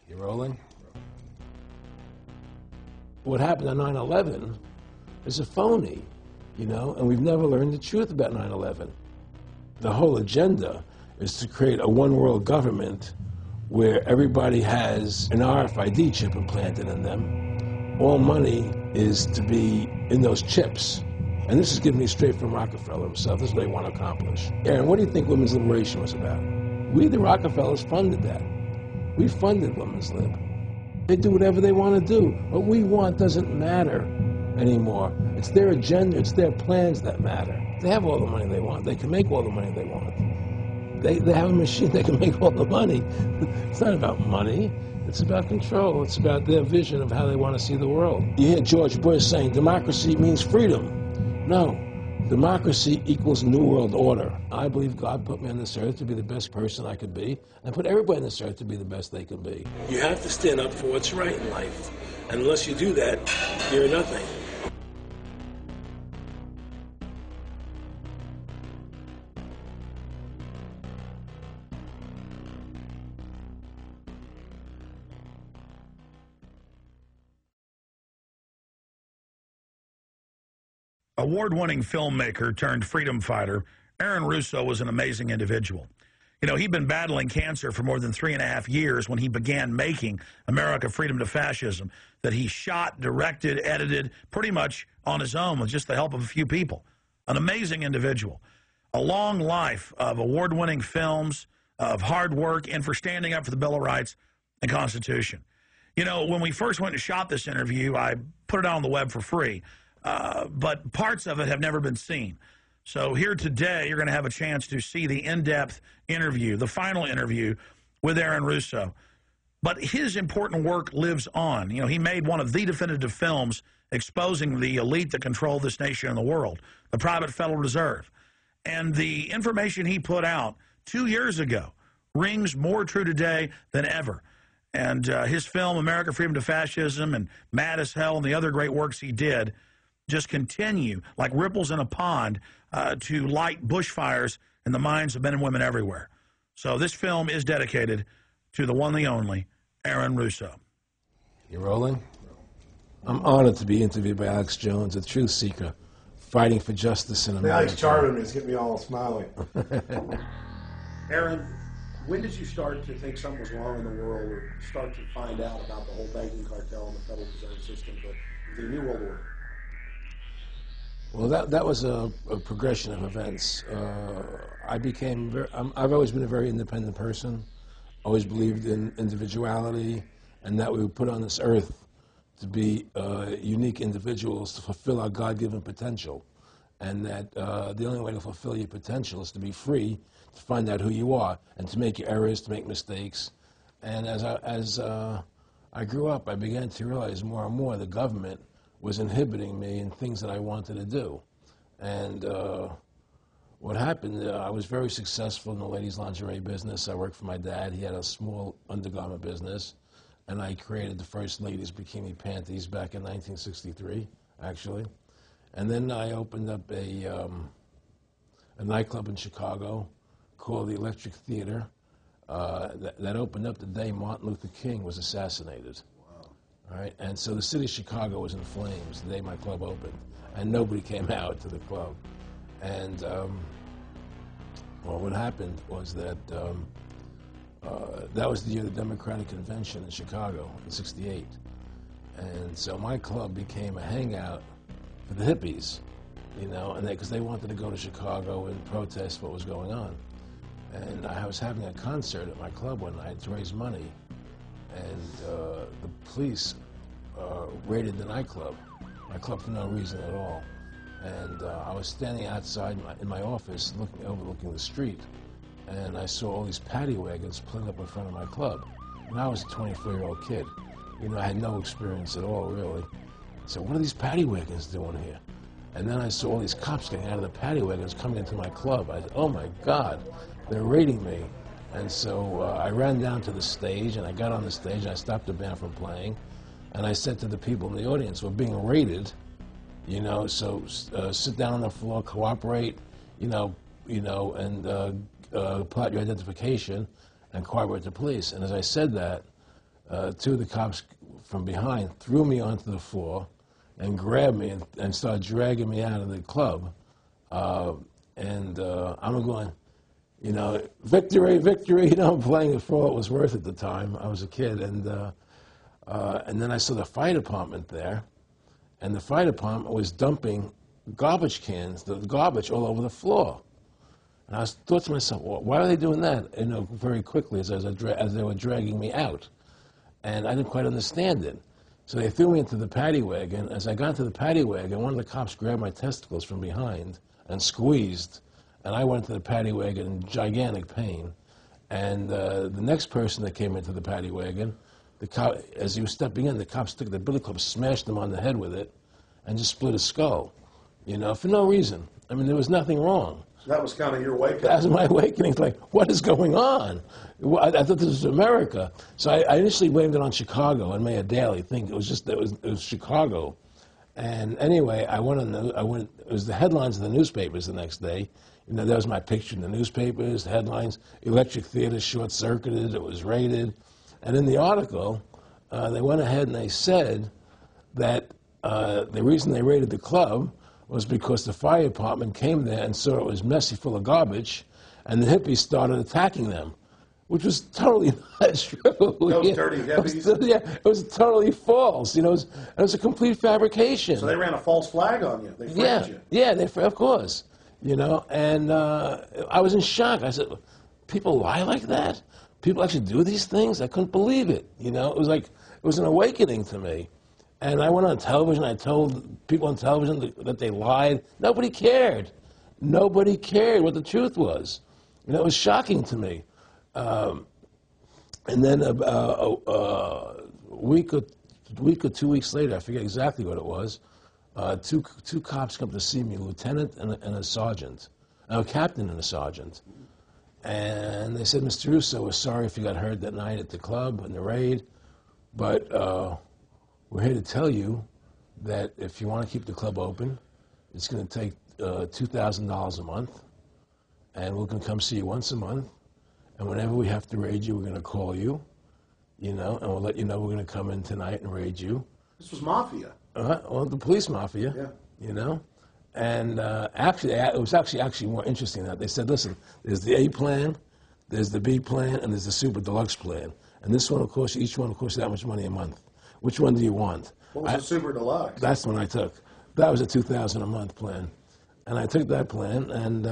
You rolling? What happened on 9/11 is a phony, you know, and we've never learned the truth about 9/11. The whole agenda is to create a one-world government where everybody has an RFID chip implanted in them. All money is to be in those chips. And this is given me straight from Rockefeller himself. This is what they want to accomplish. Aaron, what do you think women's liberation was about? We, the Rockefellers, funded that. We funded women's lib. They do whatever they want to do. What we want doesn't matter anymore. It's their agenda, it's their plans that matter. They have all the money they want. They can make all the money they want. They have a machine that can make all the money. It's not about money. It's about control. It's about their vision of how they want to see the world. You hear George Bush saying democracy means freedom. No. Democracy equals New World Order. I believe God put me on this earth to be the best person I could be, and put everybody on this earth to be the best they can be. You have to stand up for what's right in life. And unless you do that, you're nothing. Award-winning filmmaker turned freedom fighter, Aaron Russo was an amazing individual. You know, he'd been battling cancer for more than 3.5 years when he began making America Freedom to Fascism, that he shot, directed, edited, pretty much on his own with just the help of a few people. An amazing individual. A long life of award-winning films, of hard work, and for standing up for the Bill of Rights and Constitution. You know, when we first went and shot this interview, I put it out on the web for free. But parts of it have never been seen. So here today, you're going to have a chance to see the in-depth interview, the final interview with Aaron Russo. But his important work lives on. You know, he made one of the definitive films exposing the elite that control this nation and the world, the private Federal Reserve. And the information he put out 2 years ago rings more true today than ever. And his film, America Freedom to Fascism, and Mad as Hell, and the other great works he did, just continue like ripples in a pond to light bushfires in the minds of men and women everywhere. So this film is dedicated to the one, the only, Aaron Russo. You rolling? I'm honored to be interviewed by Alex Jones, a truth seeker, fighting for justice in America. Alex charming me. It's getting me all smiling. Aaron, when did you start to think something was wrong in the world, or start to find out about the whole banking cartel and the Federal Reserve System, the New World Order? Well, that was a progression of events. I've always been a very independent person, always believed in individuality, and that we were put on this earth to be unique individuals to fulfill our God-given potential, and that the only way to fulfill your potential is to be free, to find out who you are, and to make your errors, to make mistakes. And as I grew up, I began to realize more and more the government was inhibiting me in things that I wanted to do. And what happened, I was very successful in the ladies' lingerie business. I worked for my dad. He had a small undergarment business, and I created the first ladies' bikini panties back in 1963, actually. And then I opened up a nightclub in Chicago called the Electric Theater that opened up the day Martin Luther King was assassinated. All right, and so the city of Chicago was in flames the day my club opened, and nobody came out to the club. And well, what happened was that that was the year of the Democratic Convention in Chicago in '68, and so my club became a hangout for the hippies, you know, and because they wanted to go to Chicago and protest what was going on. And I was having a concert at my club one night to raise money. And the police raided the nightclub, my club, for no reason at all. And I was standing outside in my office overlooking the street, and I saw all these paddy wagons pulling up in front of my club. And I was a 24-year-old kid. You know, I had no experience at all, really. So what are these paddy wagons doing here? And then I saw all these cops getting out of the paddy wagons coming into my club. I said, oh my God, they're raiding me. And so I ran down to the stage, and I got on the stage, and I stopped the band from playing, and I said to the people in the audience, we're being raided, you know, so sit down on the floor, cooperate, you know, and pull out your identification and cooperate with the police. And as I said that, two of the cops from behind threw me onto the floor and grabbed me and started dragging me out of the club. I'm going, you know, victory, victory. You know, I'm playing it for what it was worth at the time. I was a kid. And then I saw the fire department there. And the fire department was dumping garbage cans, the garbage all over the floor. And I thought to myself, well, why are they doing that? You know, very quickly as they were dragging me out. And I didn't quite understand it. So they threw me into the paddy wagon. As I got into the paddy wagon, one of the cops grabbed my testicles from behind and squeezed. And I went into the paddy wagon in gigantic pain. And the next person that came into the paddy wagon, the cop, as he was stepping in, the cops took the billy club, smashed him on the head with it, and just split his skull, you know, for no reason. I mean, there was nothing wrong. So that was kind of your wake-up. That was my awakening. It's like, what is going on? I thought this was America. So I initially blamed it on Chicago and made a daily thing. It was Chicago. And anyway, it was the headlines of the newspapers the next day. You know, there was my picture in the newspapers, the headlines, electric theater short-circuited, it was raided. And in the article, they went ahead and they said that the reason they raided the club was because the fire department came there and saw it was messy, full of garbage, and the hippies started attacking them, which was totally not true. Those dirty hippies? It was totally false. You know, it was a complete fabrication. So they ran a false flag on you. They framed you. Yeah, of course. You know, and I was in shock. I said, people lie like that? People actually do these things? I couldn't believe it. You know, it was an awakening to me. And I went on television. I told people on television that they lied. Nobody cared. Nobody cared what the truth was. You know, it was shocking to me. And then a week or 2 weeks later, I forget exactly what it was, two cops come to see me, a lieutenant and a sergeant, a captain and a sergeant. And they said, Mr. Russo, we're sorry if you got hurt that night at the club in the raid, but we're here to tell you that if you want to keep the club open, it's going to take $2,000 a month, and we're going to come see you once a month, and whenever we have to raid you, we're going to call you, you know, and we'll let you know we're going to come in tonight and raid you. This was mafia. Well, the police mafia, you know. And actually, it was actually more interesting than that. They said, listen, there's the A plan, there's the B plan, and there's the super deluxe plan. And this one, of course, each one, of course, that much money a month. Which one do you want? What was the super deluxe? That's the one I took. That was a $2,000 a month plan. And I took that plan, and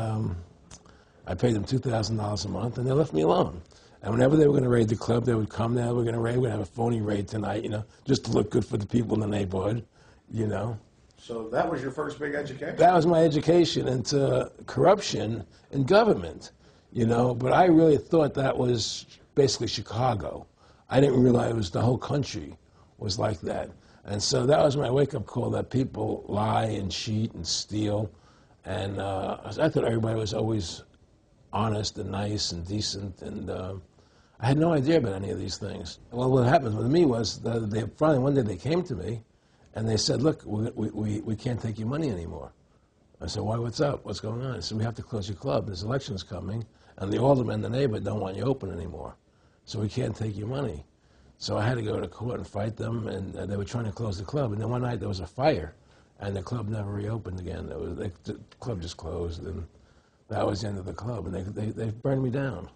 I paid them $2,000 a month, and they left me alone. And whenever they were going to raid the club, they would come there, we're going to have a phony raid tonight, you know, just to look good for the people in the neighborhood, you know. So that was your first big education? That was my education into corruption in government, you know. But I really thought that was basically Chicago. I didn't realize it was the whole country was like that. And so that was my wake-up call, that people lie and cheat and steal. And I thought everybody was always honest and nice and decent. And I had no idea about any of these things. Well, what happened with me was they finally one day they came to me and they said, look, we can't take your money anymore. I said, why, what's up? What's going on? I said, we have to close your club. There's elections coming, and the aldermen, the neighbor, don't want you open anymore. So we can't take your money. So I had to go to court and fight them, and they were trying to close the club. And then one night there was a fire, and the club never reopened again. The club just closed, and that was the end of the club. And they burned me down.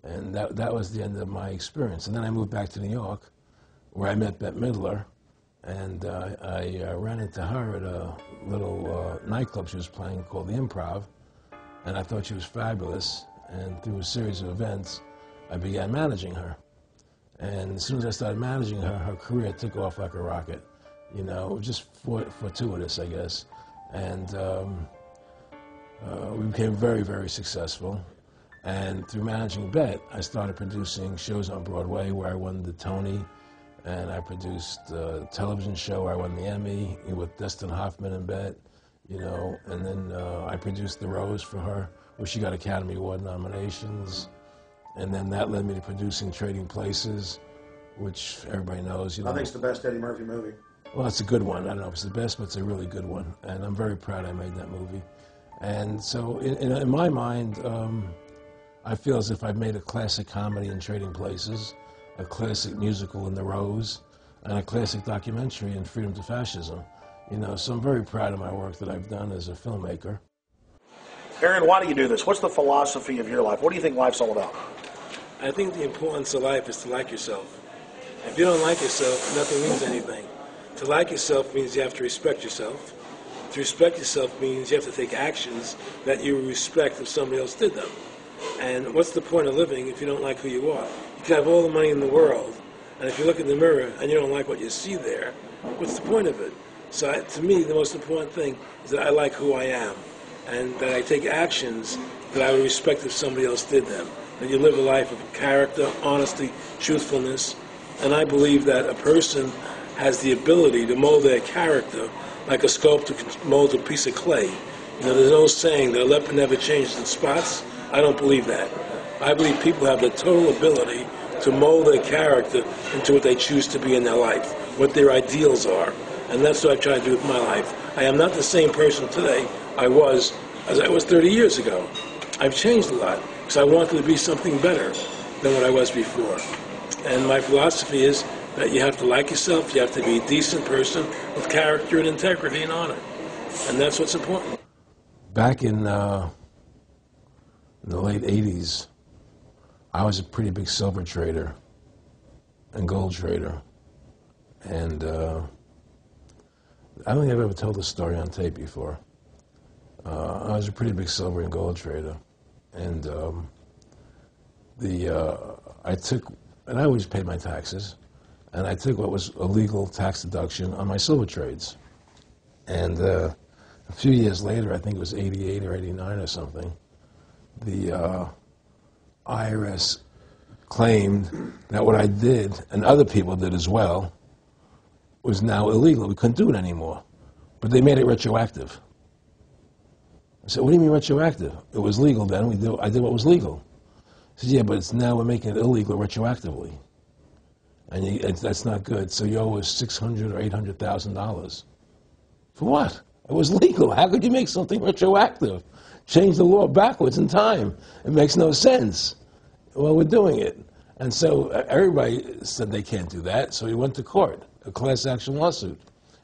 And that was the end of my experience. And then I moved back to New York, where I met Bette Midler, and I ran into her at a little nightclub she was playing called The Improv, and I thought she was fabulous. And through a series of events, I began managing her. And as soon as I started managing her, her career took off like a rocket. You know, just fortuitous, I guess. And we became very, very successful. And through managing Bette, I started producing shows on Broadway where I won the Tony, and I produced a television show where I won the Emmy with Dustin Hoffman and Bette, you know. And then I produced The Rose for her, where she got Academy Award nominations. And then that led me to producing Trading Places, which everybody knows. You know. I think it's the best Eddie Murphy movie. Well, it's a good one. I don't know if it's the best, but it's a really good one. And I'm very proud I made that movie. And so in my mind, I feel as if I've made a classic comedy in Trading Places. a classic musical in The Rose, and a classic documentary in Freedom to Fascism. You know, so I'm very proud of my work that I've done as a filmmaker. Aaron, why do you do this? What's the philosophy of your life? What do you think life's all about? I think the importance of life is to like yourself. If you don't like yourself, nothing means anything. To like yourself means you have to respect yourself. To respect yourself means you have to take actions that you respect if somebody else did them. And what's the point of living if you don't like who you are? You can have all the money in the world, and if you look in the mirror and you don't like what you see there, what's the point of it? So to me, the most important thing is that I like who I am, and that I take actions that I would respect if somebody else did them. That you live a life of character, honesty, truthfulness, and I believe that a person has the ability to mold their character like a sculptor can mold a piece of clay. You know, there's no saying that a leopard never changes in spots. I don't believe that. I believe people have the total ability to mold their character into what they choose to be in their life, what their ideals are. And that's what I try to do with my life. I am not the same person today I was as I was 30 years ago. I've changed a lot because I wanted to be something better than what I was before. And my philosophy is that you have to like yourself, you have to be a decent person with character and integrity and honor. And that's what's important. Back in the late 80s, I was a pretty big silver trader and gold trader. And I don't think I've ever told this story on tape before. I was a pretty big silver and gold trader. And I always paid my taxes. And I took what was a legal tax deduction on my silver trades. And a few years later, I think it was 88 or 89 or something, the IRS claimed that what I did, and other people did as well, was now illegal. We couldn't do it anymore. But they made it retroactive. I said, what do you mean retroactive? It was legal then. I did what was legal. I said, yeah, but now we're making it illegal retroactively. And that's not good. So you owe us $600,000 or $800,000. For what? It was legal. How could you make something retroactive? Change the law backwards in time. It makes no sense. Well, we're doing it. And so everybody said they can't do that. So we went to court, a class action lawsuit.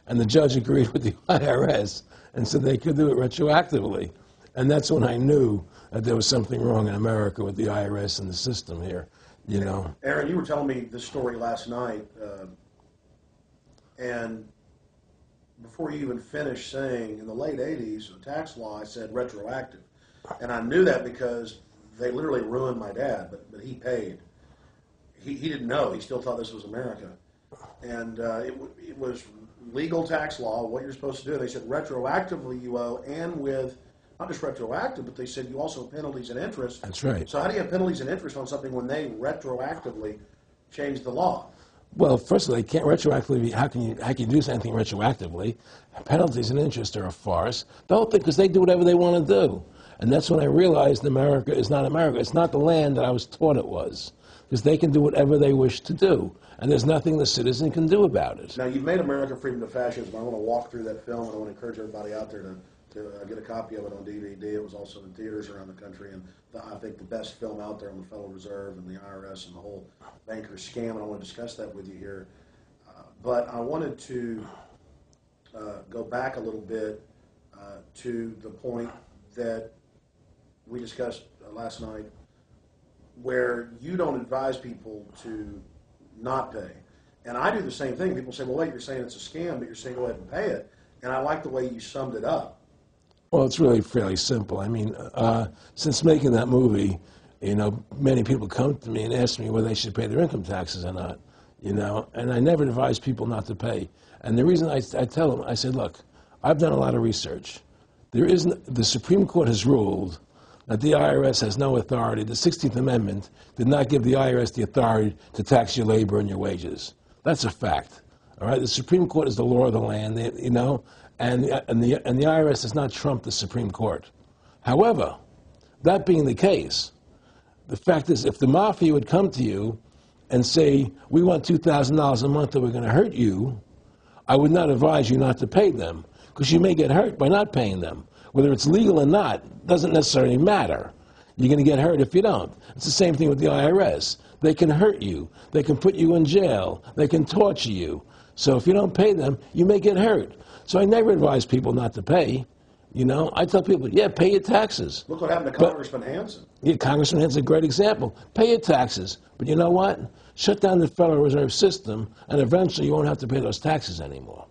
And the judge agreed with the IRS and said they could do it retroactively. And that's when I knew that there was something wrong in America with the IRS and the system here. You know, Aaron, you were telling me this story last night, and before you even finished saying, in the late 80s, the tax law, I said retroactive. And I knew that because they literally ruined my dad, but he paid. He didn't know. He still thought this was America. And it was legal tax law, what you're supposed to do. They said retroactively you owe, and with not just retroactive, but they said you also have penalties and interest. That's right. So how do you have penalties and interest on something when they retroactively change the law? Well, first of all, they can't retroactively. How can you do something retroactively? Penalties and interest are a farce. The whole thing, because they do whatever they want to do. And that's when I realized America is not America. It's not the land that I was taught it was. Because they can do whatever they wish to do. And there's nothing the citizen can do about it. Now, you've made America Freedom to Fascism. I want to walk through that film, and I want to encourage everybody out there to get a copy of it on DVD. It was also in theaters around the country, and I think the best film out there on the Federal Reserve and the IRS and the whole banker scam, and I want to discuss that with you here. But I wanted to go back a little bit to the point that we discussed last night, where you don't advise people to not pay. And I do the same thing. People say, well, wait, you're saying it's a scam, but you're saying go ahead and pay it. And I like the way you summed it up. Well, it's really fairly simple. I mean, since making that movie, you know, many people come to me and ask me whether they should pay their income taxes or not, you know, and I never advise people not to pay. And the reason I tell them, I said, look, I've done a lot of research. The Supreme Court has ruled that the IRS has no authority. The 16th Amendment did not give the IRS the authority to tax your labor and your wages. That's a fact. All right, the Supreme Court is the law of the land, you know, and the IRS does not trump the Supreme Court. However, that being the case, the fact is, if the mafia would come to you and say, we want $2,000 a month or we're going to hurt you, I would not advise you not to pay them, because you may get hurt by not paying them. Whether it's legal or not doesn't necessarily matter. You're going to get hurt if you don't. It's the same thing with the IRS. They can hurt you. They can put you in jail. They can torture you. So if you don't pay them, you may get hurt. So I never advise people not to pay. You know, I tell people, yeah, pay your taxes. Look what happened to Congressman Hansen. Yeah, Congressman Hansen's a great example. Pay your taxes. But you know what? Shut down the Federal Reserve System, and eventually you won't have to pay those taxes anymore.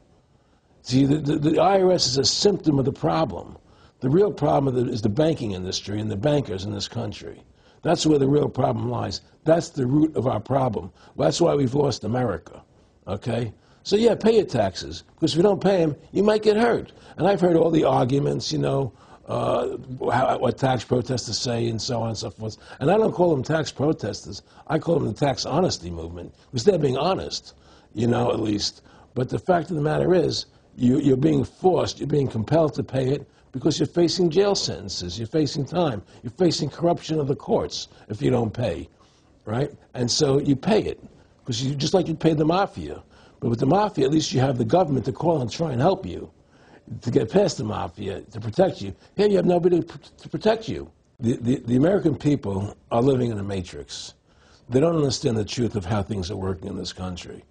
See, the IRS is a symptom of the problem. The real problem is the banking industry and the bankers in this country. That's where the real problem lies. That's the root of our problem. That's why we've lost America, okay? So, yeah, pay your taxes, because if you don't pay them, you might get hurt. And I've heard all the arguments, you know, what tax protesters say and so on and so forth. And I don't call them tax protesters. I call them the tax honesty movement, because they're being honest, you know, at least. But the fact of the matter is, you're being forced, you're being compelled to pay it, because you're facing jail sentences, you're facing time, you're facing corruption of the courts if you don't pay, right? And so you pay it, because you just like you'd pay the mafia. But with the mafia, at least you have the government to call and try and help you, to get past the mafia, to protect you. Here you have nobody to protect you. The American people are living in a matrix. They don't understand the truth of how things are working in this country,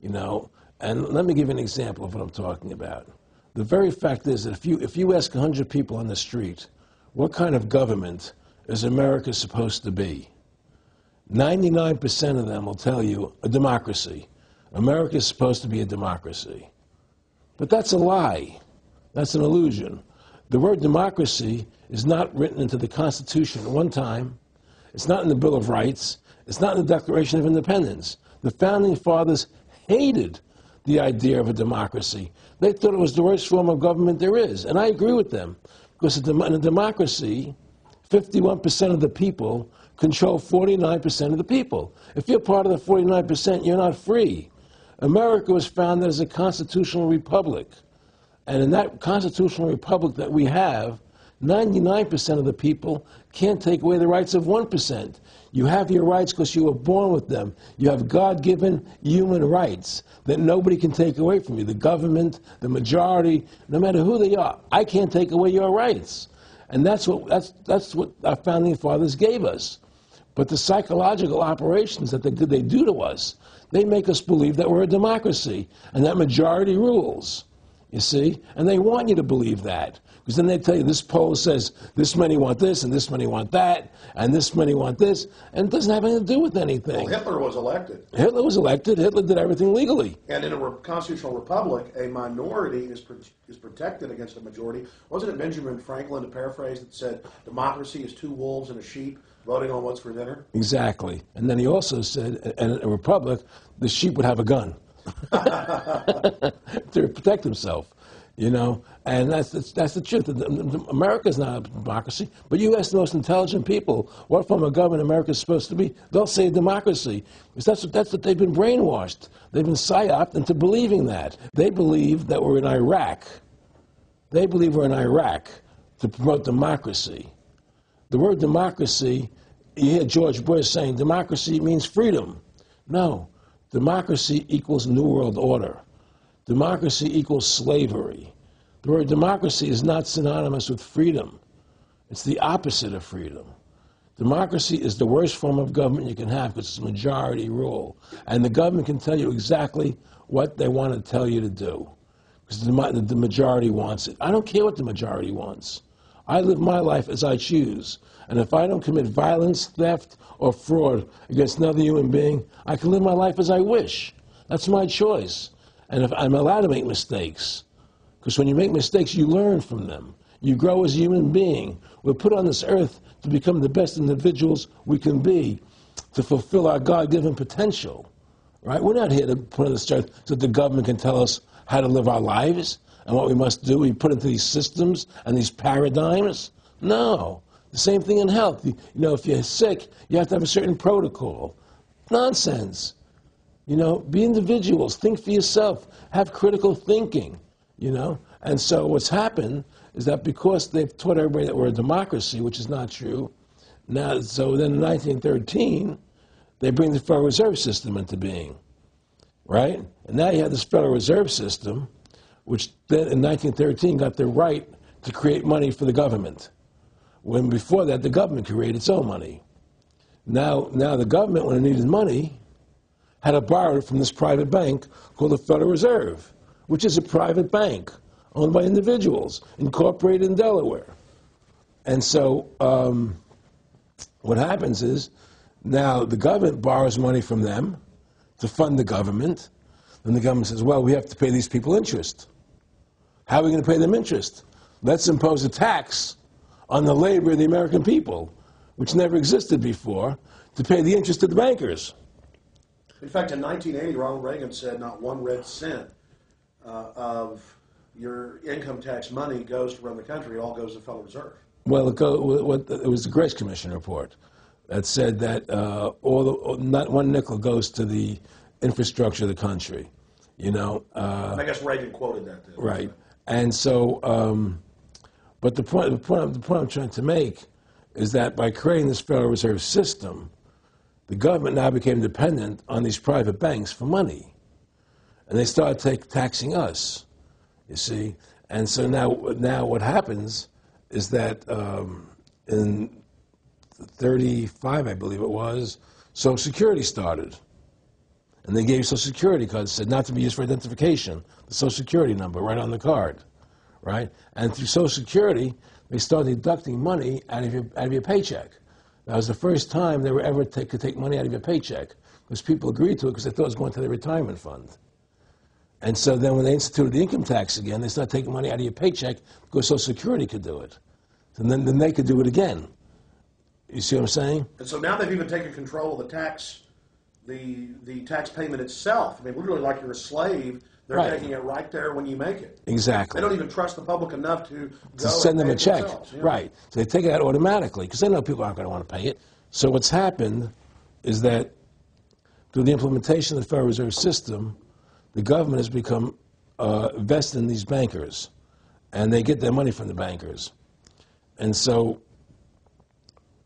you know? And let me give you an example of what I'm talking about. The very fact is that if you ask 100 people on the street, what kind of government is America supposed to be? 99% of them will tell you a democracy. America is supposed to be a democracy. But that's a lie. That's an illusion. The word democracy is not written into the Constitution at one time. It's not in the Bill of Rights. It's not in the Declaration of Independence. The Founding Fathers hated the idea of a democracy. They thought it was the worst form of government there is. And I agree with them. Because in a democracy, 51% of the people control 49% of the people. If you're part of the 49%, you're not free. America was founded as a constitutional republic. And in that constitutional republic that we have, 99% of the people can't take away the rights of 1%. You have your rights because you were born with them. You have God-given human rights that nobody can take away from you. The government, the majority, no matter who they are, I can't take away your rights. And that's what our founding fathers gave us. But the psychological operations that they do to us, they make us believe that we're a democracy and that majority rules, you see? And they want you to believe that. Because then they tell you this poll says this many want this and this many want that and this many want this, and it doesn't have anything to do with anything. Well, Hitler was elected. Hitler was elected. Hitler did everything legally. And in a constitutional republic, a minority is protected against a majority. Wasn't it Benjamin Franklin, to paraphrase, that said democracy is two wolves and a sheep voting on what's for dinner? Exactly. And then he also said, in a republic, the sheep would have a gun to protect himself. You know, and that's the truth. America's not a democracy, but you ask the most intelligent people what form of government America is supposed to be, they'll say democracy. Because that's what they've been brainwashed. They've been psyoped into believing that. They believe that we're in Iraq. They believe we're in Iraq to promote democracy. The word democracy, you hear George Bush saying democracy means freedom. No, democracy equals New World Order. Democracy equals slavery. The word democracy is not synonymous with freedom. It's the opposite of freedom. Democracy is the worst form of government you can have because it's majority rule. And the government can tell you exactly what they want to tell you to do because the majority wants it. I don't care what the majority wants. I live my life as I choose. And if I don't commit violence, theft, or fraud against another human being, I can live my life as I wish. That's my choice. And if I'm allowed to make mistakes, because when you make mistakes, you learn from them. You grow as a human being. We're put on this earth to become the best individuals we can be, to fulfill our God-given potential, right? We're not here to put on this earth so that the government can tell us how to live our lives and what we must do. We put into these systems and these paradigms. No. The same thing in health. You know, if you're sick, you have to have a certain protocol. Nonsense. You know, be individuals, think for yourself, have critical thinking, you know. And so what's happened is that because they've taught everybody that we're a democracy, which is not true, now, so then in 1913, they bring the Federal Reserve System into being, right? And now you have this Federal Reserve System, which then in 1913 got the right to create money for the government. when before that the government created its own money. Now the government, when it needed money, had to borrow it from this private bank called the Federal Reserve, which is a private bank owned by individuals, incorporated in Delaware. And so what happens is now the government borrows money from them to fund the government, and the government says, well, we have to pay these people interest. How are we going to pay them interest? Let's impose a tax on the labor of the American people, which never existed before, to pay the interest of the bankers. In fact, in 1980, Ronald Reagan said not 1 red cent of your income tax money goes to run the country. It all goes to the Federal Reserve. Well, it was the Grace Commission report that said that not one nickel goes to the infrastructure of the country. You know. I guess Reagan quoted that. Too. Right. And so, but the point I'm trying to make is that by creating this Federal Reserve System, the government now became dependent on these private banks for money. And they started taxing us, you see. And so now what happens is that in 1935, I believe it was, Social Security started. And they gave you Social Security cards, said not to be used for identification, the Social Security number right on the card, right? And through Social Security, they started deducting money out of your paycheck. That was the first time they were ever could take money out of your paycheck, because people agreed to it because they thought it was going to their retirement fund. And so then when they instituted the income tax again, they started taking money out of your paycheck because Social Security could do it. And then they could do it again. You see what I'm saying? And so now they've even taken control of the tax payment itself. I mean, literally like you're a slave. They're taking it right there when you make it. Exactly. They don't even trust the public enough to send them a check. Yeah. Right. So they take it out automatically because they know people aren't going to want to pay it. So what's happened is that through the implementation of the Federal Reserve System, the government has become vested in these bankers, and they get their money from the bankers. And so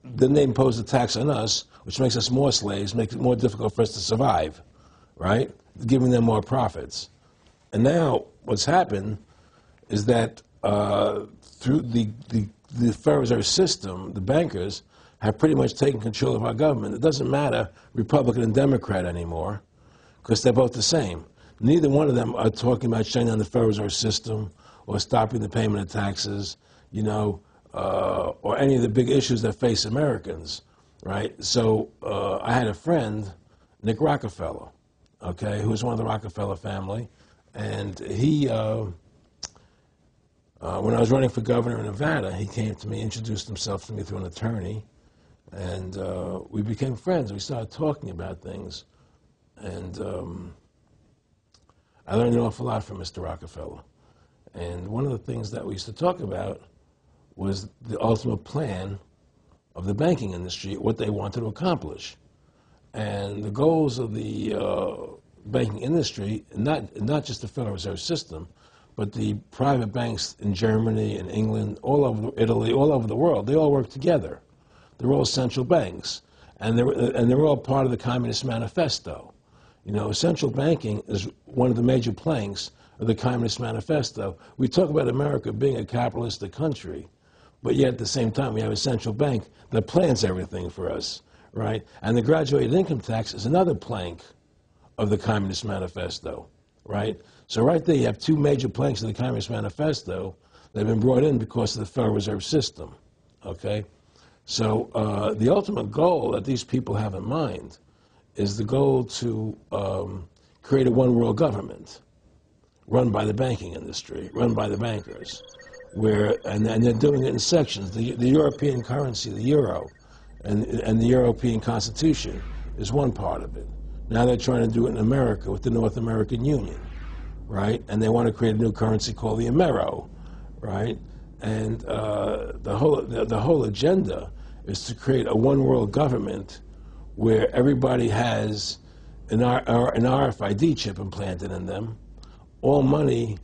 then they impose a tax on us, which makes us more slaves, makes it more difficult for us to survive, right? Giving them more profits. And now what's happened is that through the Federal Reserve System, the bankers have pretty much taken control of our government. It doesn't matter Republican and Democrat anymore, because they're both the same. Neither one of them are talking about shutting down the Federal Reserve System or stopping the payment of taxes, you know, or any of the big issues that face Americans, right? So I had a friend, Nick Rockefeller, okay, who was one of the Rockefeller family, and he, when I was running for governor in Nevada, he came to me, introduced himself to me through an attorney, and we became friends. We started talking about things, and I learned an awful lot from Mr. Rockefeller. And one of the things that we used to talk about was the ultimate plan of the banking industry, what they wanted to accomplish. And the goals of the banking industry, not just the Federal Reserve System, but the private banks in Germany and England, all over Italy, all over the world, they all work together. They're all central banks, and they're all part of the Communist Manifesto. You know, central banking is one of the major planks of the Communist Manifesto. We talk about America being a capitalistic country, but yet at the same time we have a central bank that plans everything for us, right? And the graduated income tax is another plank of the Communist Manifesto, right? So right there you have two major planks of the Communist Manifesto that have been brought in because of the Federal Reserve System, okay? So the ultimate goal that these people have in mind is the goal to create a one-world government run by the banking industry, run by the bankers, and they're doing it in sections. The European currency, the euro, and the European Constitution is one part of it. Now they're trying to do it in America with the North American Union, right? And they want to create a new currency called the Amero, right? And the whole agenda is to create a one-world government where everybody has an RFID chip implanted in them. All money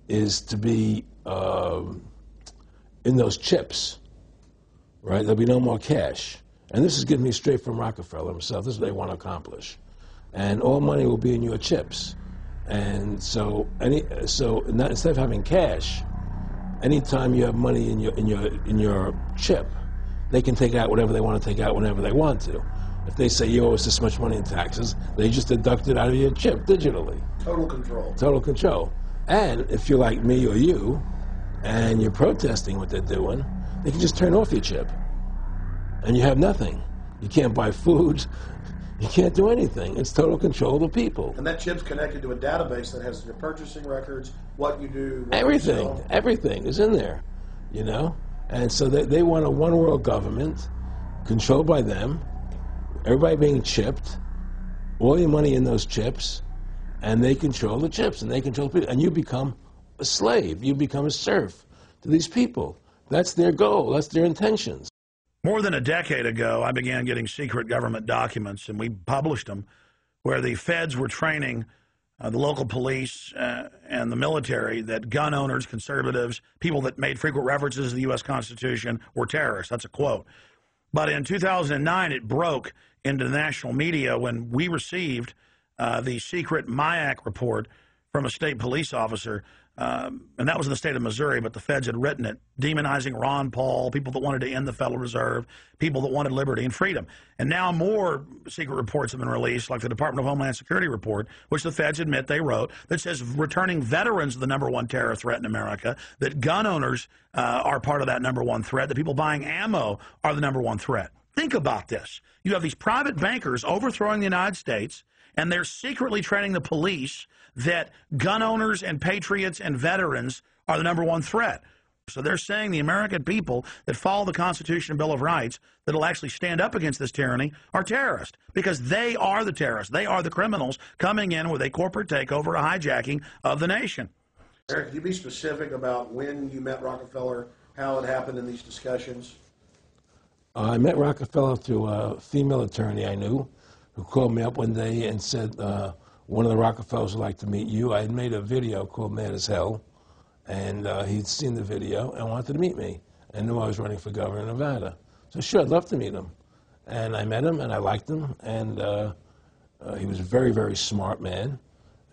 is to be in those chips, right? There'll be no more cash. And this is getting me straight from Rockefeller himself. This is what they want to accomplish. And all money will be in your chips. And so instead of having cash anytime you have money in your chip, they can take out whatever they want to take out whenever they want to. If they say you owe us this much money in taxes, they just deduct it out of your chip digitally. Total control. Total control. And if you're like me or you, and you're protesting what they're doing, they can just turn off your chip. And you have nothing. You can't buy food. You can't do anything. It's total control of the people. And that chip's connected to a database that has your purchasing records, what you do, what Everything. you sell. Everything is in there, you know? And so they want a one-world government controlled by them, everybody being chipped, all your money in those chips, and they control the chips, and they control people. And you become a slave. You become a serf to these people. That's their goal. That's their intentions. More than a decade ago, I began getting secret government documents, and we published them, where the feds were training the local police and the military that gun owners, conservatives, people that made frequent references to the U.S. Constitution were terrorists. That's a quote. But in 2009, it broke into the national media when we received the secret MIAC report from a state police officer, and that was in the state of Missouri, but the feds had written it, demonizing Ron Paul, people that wanted to end the Federal Reserve, people that wanted liberty and freedom. And now more secret reports have been released, like the Department of Homeland Security report, which the feds admit they wrote, that says returning veterans are the #1 terror threat in America, that gun owners are part of that #1 threat, that people buying ammo are the #1 threat. Think about this. You have these private bankers overthrowing the United States, and they're secretly training the police that gun owners and patriots and veterans are the #1 threat. So they're saying the American people that follow the Constitution and Bill of Rights that'll actually stand up against this tyranny are terrorists, because they are the terrorists. They are the criminals coming in with a corporate takeover, a hijacking of the nation. Eric, can you be specific about when you met Rockefeller, how it happened in these discussions? I met Rockefeller through a female attorney I knew who called me up one day and said, one of the Rockefellers would like to meet you. I had made a video called Mad as Hell, and he'd seen the video and wanted to meet me and knew I was running for governor of Nevada. So sure, I'd love to meet him. And I met him, and I liked him, and he was a very, very smart man.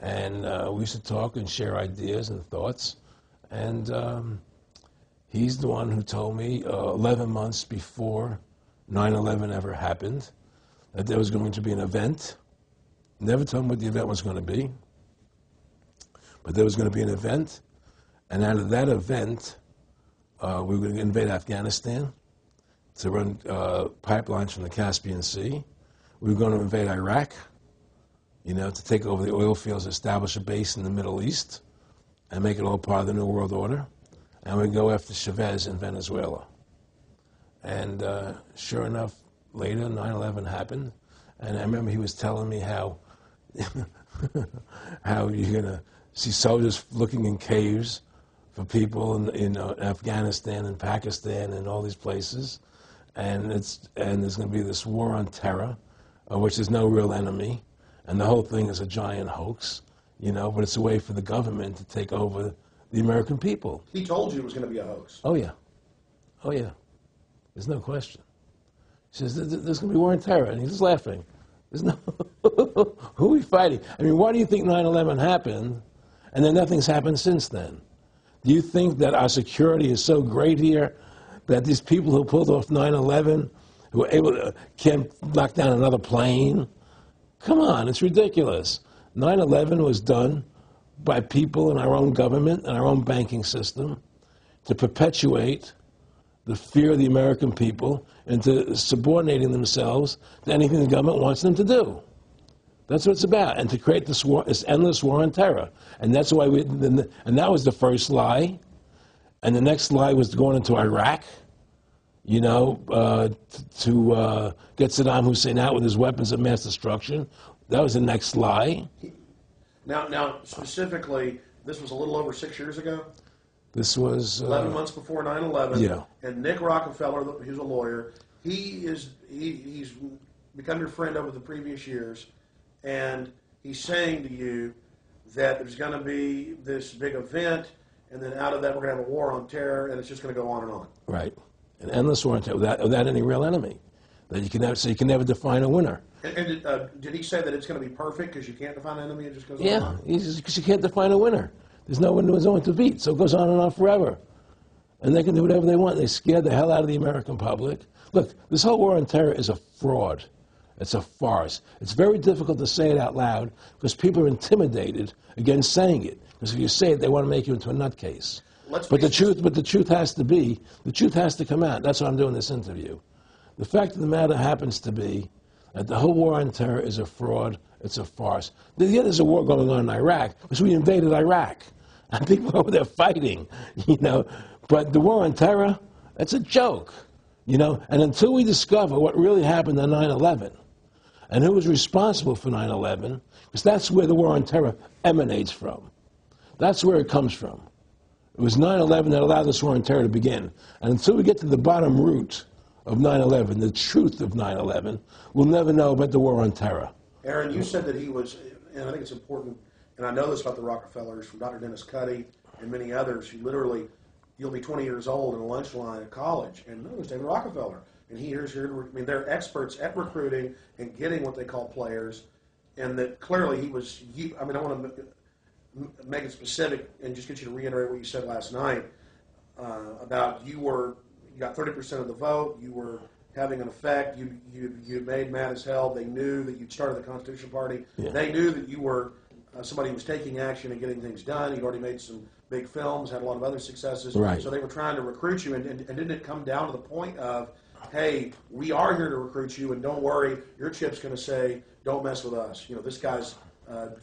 And we used to talk and share ideas and thoughts. And he's the one who told me 11 months before 9/11 ever happened that there was going to be an event. Never told me what the event was going to be, but there was going to be an event, and out of that event, we were going to invade Afghanistan to run pipelines from the Caspian Sea. We were going to invade Iraq, you know, to take over the oil fields, establish a base in the Middle East, and make it all part of the New World Order. And we'd go after Chavez in Venezuela. And sure enough, later, 9/11 happened, and I remember he was telling me how how you're going to see soldiers looking in caves for people in Afghanistan and Pakistan and all these places, and there's going to be this war on terror, which is no real enemy, and the whole thing is a giant hoax, you know, but it's a way for the government to take over the American people. He told you it was going to be a hoax. Oh, yeah. Oh, yeah. There's no question. He says, there's going to be war on terror, and he's just laughing. There's no, who are we fighting? I mean, why do you think 9/11 happened, and then nothing's happened since then? Do you think that our security is so great here that these people who pulled off 9/11, who were able to, can't knock down another plane? Come on, it's ridiculous. 9/11 was done by people in our own government and our own banking system to perpetuate the fear of the American people into subordinating themselves to anything the government wants them to do. That's what it's about, and to create this war, this endless war on terror. And that's why and that was the first lie. And the next lie was going into Iraq, you know, to get Saddam Hussein out with his weapons of mass destruction. That was the next lie. Now, specifically, this was a little over 6 years ago? This was 11 months before 9/11. Yeah. And Nick Rockefeller, who's a lawyer, he's become your friend over the previous years, and he's saying to you that there's going to be this big event, and then out of that we're going to have a war on terror, and it's just going to go on and on. Right. An endless war on terror without any real enemy. That you can never, so you can never define a winner. And did he say that it's going to be perfect because you can't define an enemy? It just goes on and on? Yeah, because you can't define a winner. There's no one to beat, so it goes on and on forever. and they can do whatever they want. They scare the hell out of the American public. Look, this whole war on terror is a fraud. It's a farce. It's very difficult to say it out loud because people are intimidated against saying it. Because if you say it, they want to make you into a nutcase. But the truth has to come out. That's why I'm doing this interview. The fact of the matter happens to be that the whole war on terror is a fraud. It's a farce. Yeah, there's a war going on in Iraq because we invaded Iraq. And people over there fighting, you know. But the war on terror, that's a joke, you know. And until we discover what really happened on 9/11 and who was responsible for 9/11, because that's where the war on terror emanates from. That's where it comes from. It was 9/11 that allowed this war on terror to begin. And until we get to the bottom root of 9/11, the truth of 9/11, we'll never know about the war on terror. Aaron, you said that he was, and I think it's important, and I know this about the Rockefellers from Dr. Dennis Cuddy and many others, who literally, you'll be 20 years old in a lunch line at college, and no, there's David Rockefeller. And here's your, I mean, they're experts at recruiting and getting what they call players, and that clearly he was, I mean, I want to make it specific and just get you to reiterate what you said last night about you got 30% of the vote, you were having an effect, you made mad as hell, they knew that you'd started the Constitution Party, they knew that you were somebody who was taking action and getting things done, you'd already made some big films, had a lot of other successes, so they were trying to recruit you, and didn't it come down to the point of, hey, we are here to recruit you, and don't worry, your chip's going to say, don't mess with us. You know, this guy's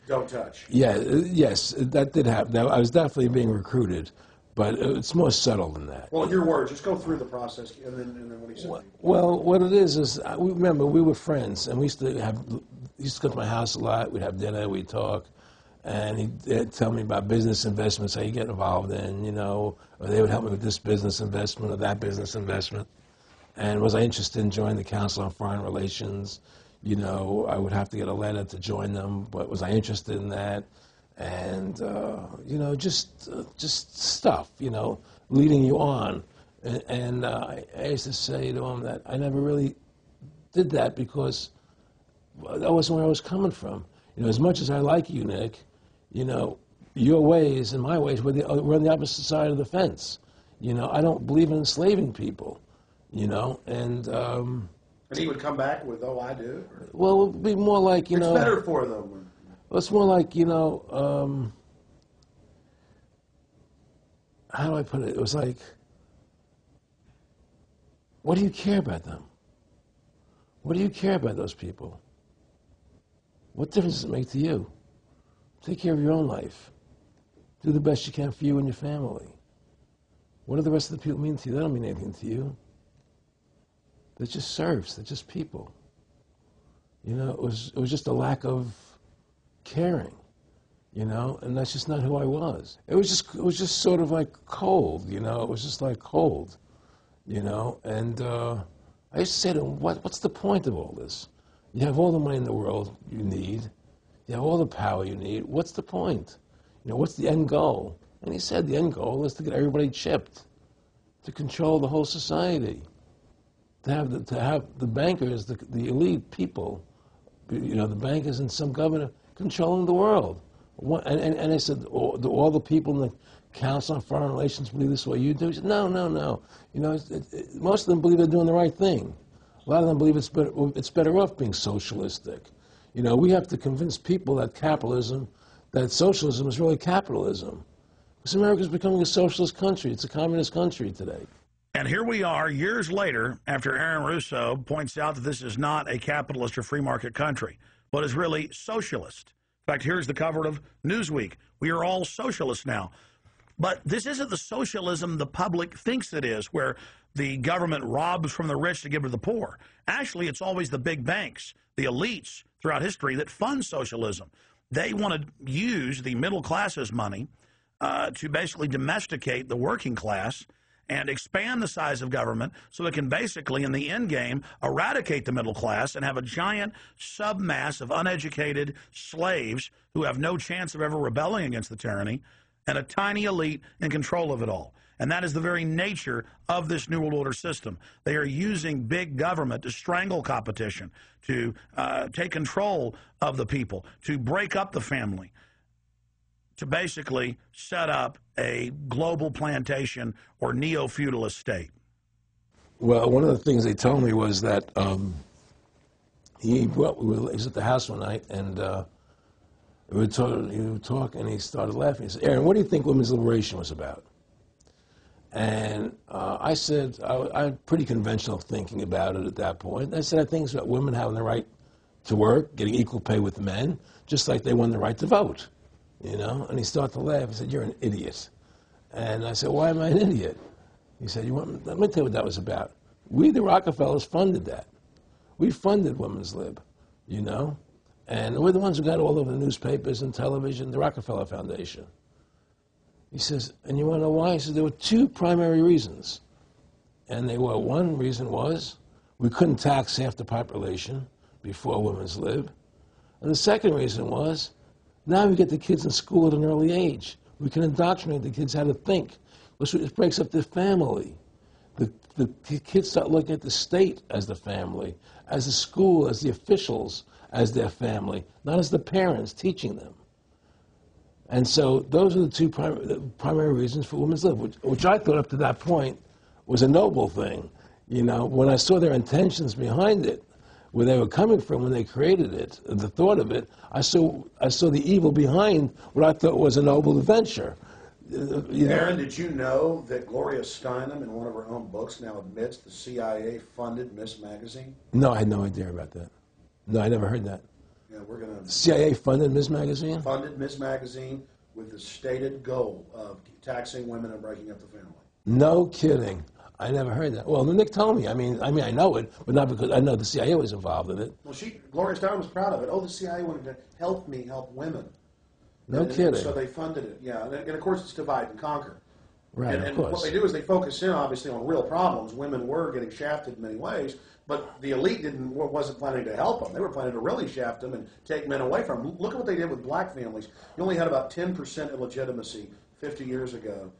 don't touch. Yeah, yes, that did happen. I was definitely being recruited, but it's more subtle than that. Well, in your words, just go through the process, and then what he said. Well, what it is remember, we were friends, and we used to go to my house a lot. We'd have dinner, we'd talk, and he'd tell me about business investments, how you get involved in, you know, or they would help me with this business investment or that business investment. And was I interested in joining the Council on Foreign Relations? You know, I would have to get a letter to join them, but was I interested in that? And, you know, just stuff, you know, leading you on. And I used to say to him that I never really did that because that wasn't where I was coming from. You know, as much as I like you, Nick, you know, your ways and my ways, we're on the opposite side of the fence. You know, I don't believe in enslaving people, you know, and he would come back with, oh, I do? Or? Well, it would be more like, you know... It's better for them. Well, it's more like, you know, how do I put it? It was like, what do you care about them? What do you care about those people? What difference does it make to you? Take care of your own life. Do the best you can for you and your family. What do the rest of the people mean to you? They don't mean anything to you. They're just serfs. They're just people. You know, it was just a lack of caring, you know, and that's just not who I was. It was just sort of like cold, you know. It was just like cold, you know. And I used to say to him, what's the point of all this? You have all the money in the world you need. You have all the power you need. What's the point? You know, what's the end goal? And he said the end goal is to get everybody chipped, to control the whole society. To have the bankers, the elite people, you know, the bankers and some governor controlling the world. And I said, do all the people in the Council on Foreign Relations believe this way you do? He said, no. You know, most of them believe they're doing the right thing. A lot of them believe it's better off being socialistic. You know, we have to convince people that socialism is really capitalism. Because America's becoming a socialist country. It's a communist country today. And here we are years later after Aaron Russo points out that this is not a capitalist or free market country, but is really socialist. In fact, here's the cover of Newsweek. We are all socialists now. But this isn't the socialism the public thinks it is, where the government robs from the rich to give to the poor. Actually, it's always the big banks, the elites throughout history that fund socialism. They want to use the middle class's money to basically domesticate the working class and expand the size of government so it can basically, in the end game, eradicate the middle class and have a giant submass of uneducated slaves who have no chance of ever rebelling against the tyranny, and a tiny elite in control of it all. And that is the very nature of this New World Order system. They are using big government to strangle competition, to take control of the people, to break up the family, to basically set up a global plantation or neo-feudalist state? Well, one of the things they told me was that he was at the house one night, and we were talking, and he started laughing. He said, "Aaron, what do you think women's liberation was about?" And I said, I had pretty conventional thinking about it at that point. I said, I think it's about women having the right to work, getting equal pay with men, just like they won the right to vote, you know? And he started to laugh. He said, "You're an idiot." And I said, "Why am I an idiot?" He said, let me tell you what that was about. We, the Rockefellers, funded that. We funded women's lib, you know? And we're the ones who got all over the newspapers and television, the Rockefeller Foundation. He says, "And you want to know why?" He says, "There were two primary reasons." And they were, one reason was we couldn't tax half the population before women's lib. And the second reason was, now we get the kids in school at an early age. We can indoctrinate the kids how to think. It breaks up the family. The kids start looking at the state as the family, as the school, as the officials, as their family, not as the parents teaching them. And so those are the two primary reasons for women's lib, which I thought up to that point was a noble thing. You know, when I saw their intentions behind it, where they were coming from when they created it, the thought of it, I saw the evil behind what I thought was a noble adventure. Aaron, did you know that Gloria Steinem, in one of her own books, now admits the CIA funded Miss Magazine? No, I had no idea about that. No, I never heard that. Yeah, we're going to... CIA funded Miss Magazine? Funded Miss Magazine with the stated goal of taxing women and breaking up the family. No kidding. I never heard that. Well, Nick told me. I mean, I know it, but not because I know the CIA was involved in it. Well, Gloria Steinem was proud of it. Oh, the CIA wanted to help women. No kidding. So they funded it, yeah. And of course, it's divide and conquer. Right, and of course. What they do is they focus in, obviously, on real problems. Women were getting shafted in many ways, but the elite wasn't planning to help them. They were planning to really shaft them and take men away from them. Look at what they did with black families. You only had about 10% illegitimacy 50 years ago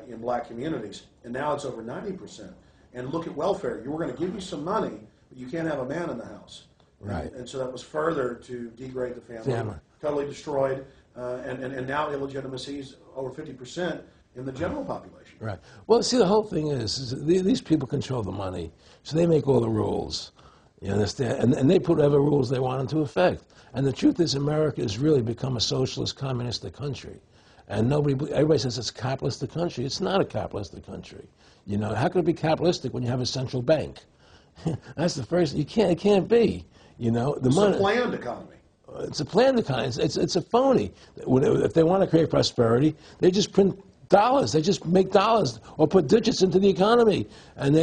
in black communities, and now it's over 90%. And look at welfare. You were going to give you some money, but you can't have a man in the house. Right. And so that was further to degrade the family. Totally destroyed. And now illegitimacy is over 50% in the general population. Right. Well, see, the whole thing is these people control the money, so they make all the rules. You understand? And they put whatever rules they want into effect. And the truth is, America has really become a socialist, communistic country. And everybody says it's a capitalistic country. It's not a capitalistic country. You know, how could it be capitalistic when you have a central bank? That's the first. It can't be. You know, It's a planned economy. It's a planned economy. It's a phony. If they want to create prosperity, they just print dollars. They just make dollars or put digits into the economy, and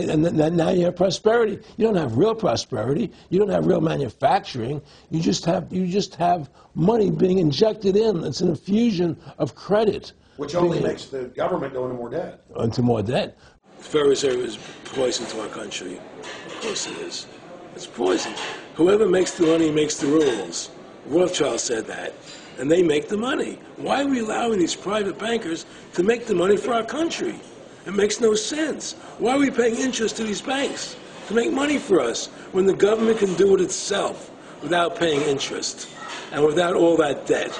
now you have prosperity. You don't have real prosperity. You don't have real manufacturing. You just have money being injected in. It's an infusion of credit, which only makes the government go into more debt. Into more debt. The Federal Reserve is poison to our country. Of course it is. It's poison. Whoever makes the money makes the rules. Rothschild said that, and they make the money. Why are we allowing these private bankers to make the money for our country? It makes no sense. Why are we paying interest to these banks to make money for us when the government can do it itself without paying interest and without all that debt?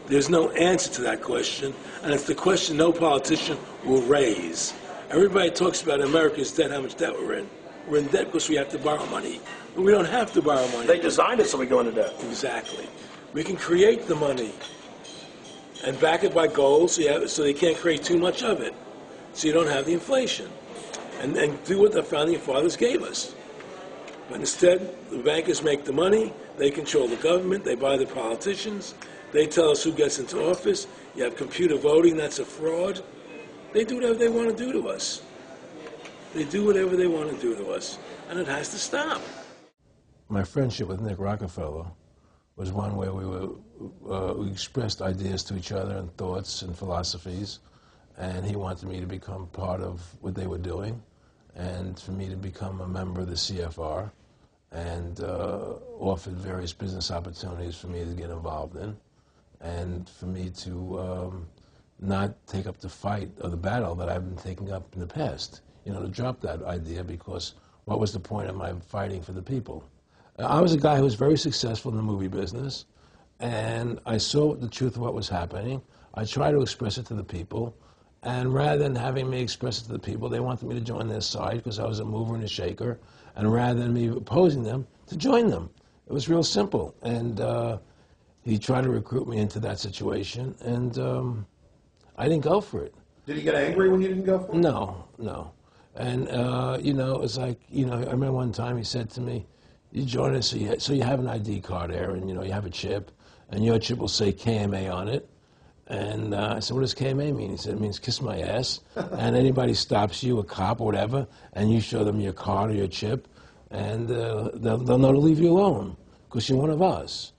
There's no answer to that question, and it's the question no politician will raise. Everybody talks about America's debt, how much debt we're in. We're in debt because we have to borrow money. But we don't have to borrow money. They designed it so we go into debt. Exactly. We can create the money and back it by gold so they can't create too much of it. So you don't have the inflation. And do what the founding fathers gave us. But instead, the bankers make the money, they control the government, they buy the politicians, they tell us who gets into office. You have computer voting, that's a fraud. They do whatever they want to do to us. They do whatever they want to do to us. And it has to stop. My friendship with Nick Rockefeller was one where we expressed ideas to each other and thoughts and philosophies, and he wanted me to become part of what they were doing, and for me to become a member of the CFR, and offered various business opportunities for me to get involved in, and for me to not take up the fight or the battle that I've been taking up in the past, you know, to drop that idea, because what was the point of my fighting for the people? I was a guy who was very successful in the movie business, and I saw the truth of what was happening. I try to express it to the people. And rather than having me express it to the people, they wanted me to join their side because I was a mover and a shaker. And rather than me opposing them, to join them. It was real simple. And he tried to recruit me into that situation. And I didn't go for it. Did he get angry when you didn't go for it? No, no. And, you know, it's like, you know, I remember one time he said to me, you join us, so you have an ID card there, and, you know, you have a chip, and your chip will say KMA on it. And I said, what does KMA mean? He said, it means kiss my ass. And anybody stops you, a cop or whatever, and you show them your card or your chip, and they'll know to leave you alone because you're one of us.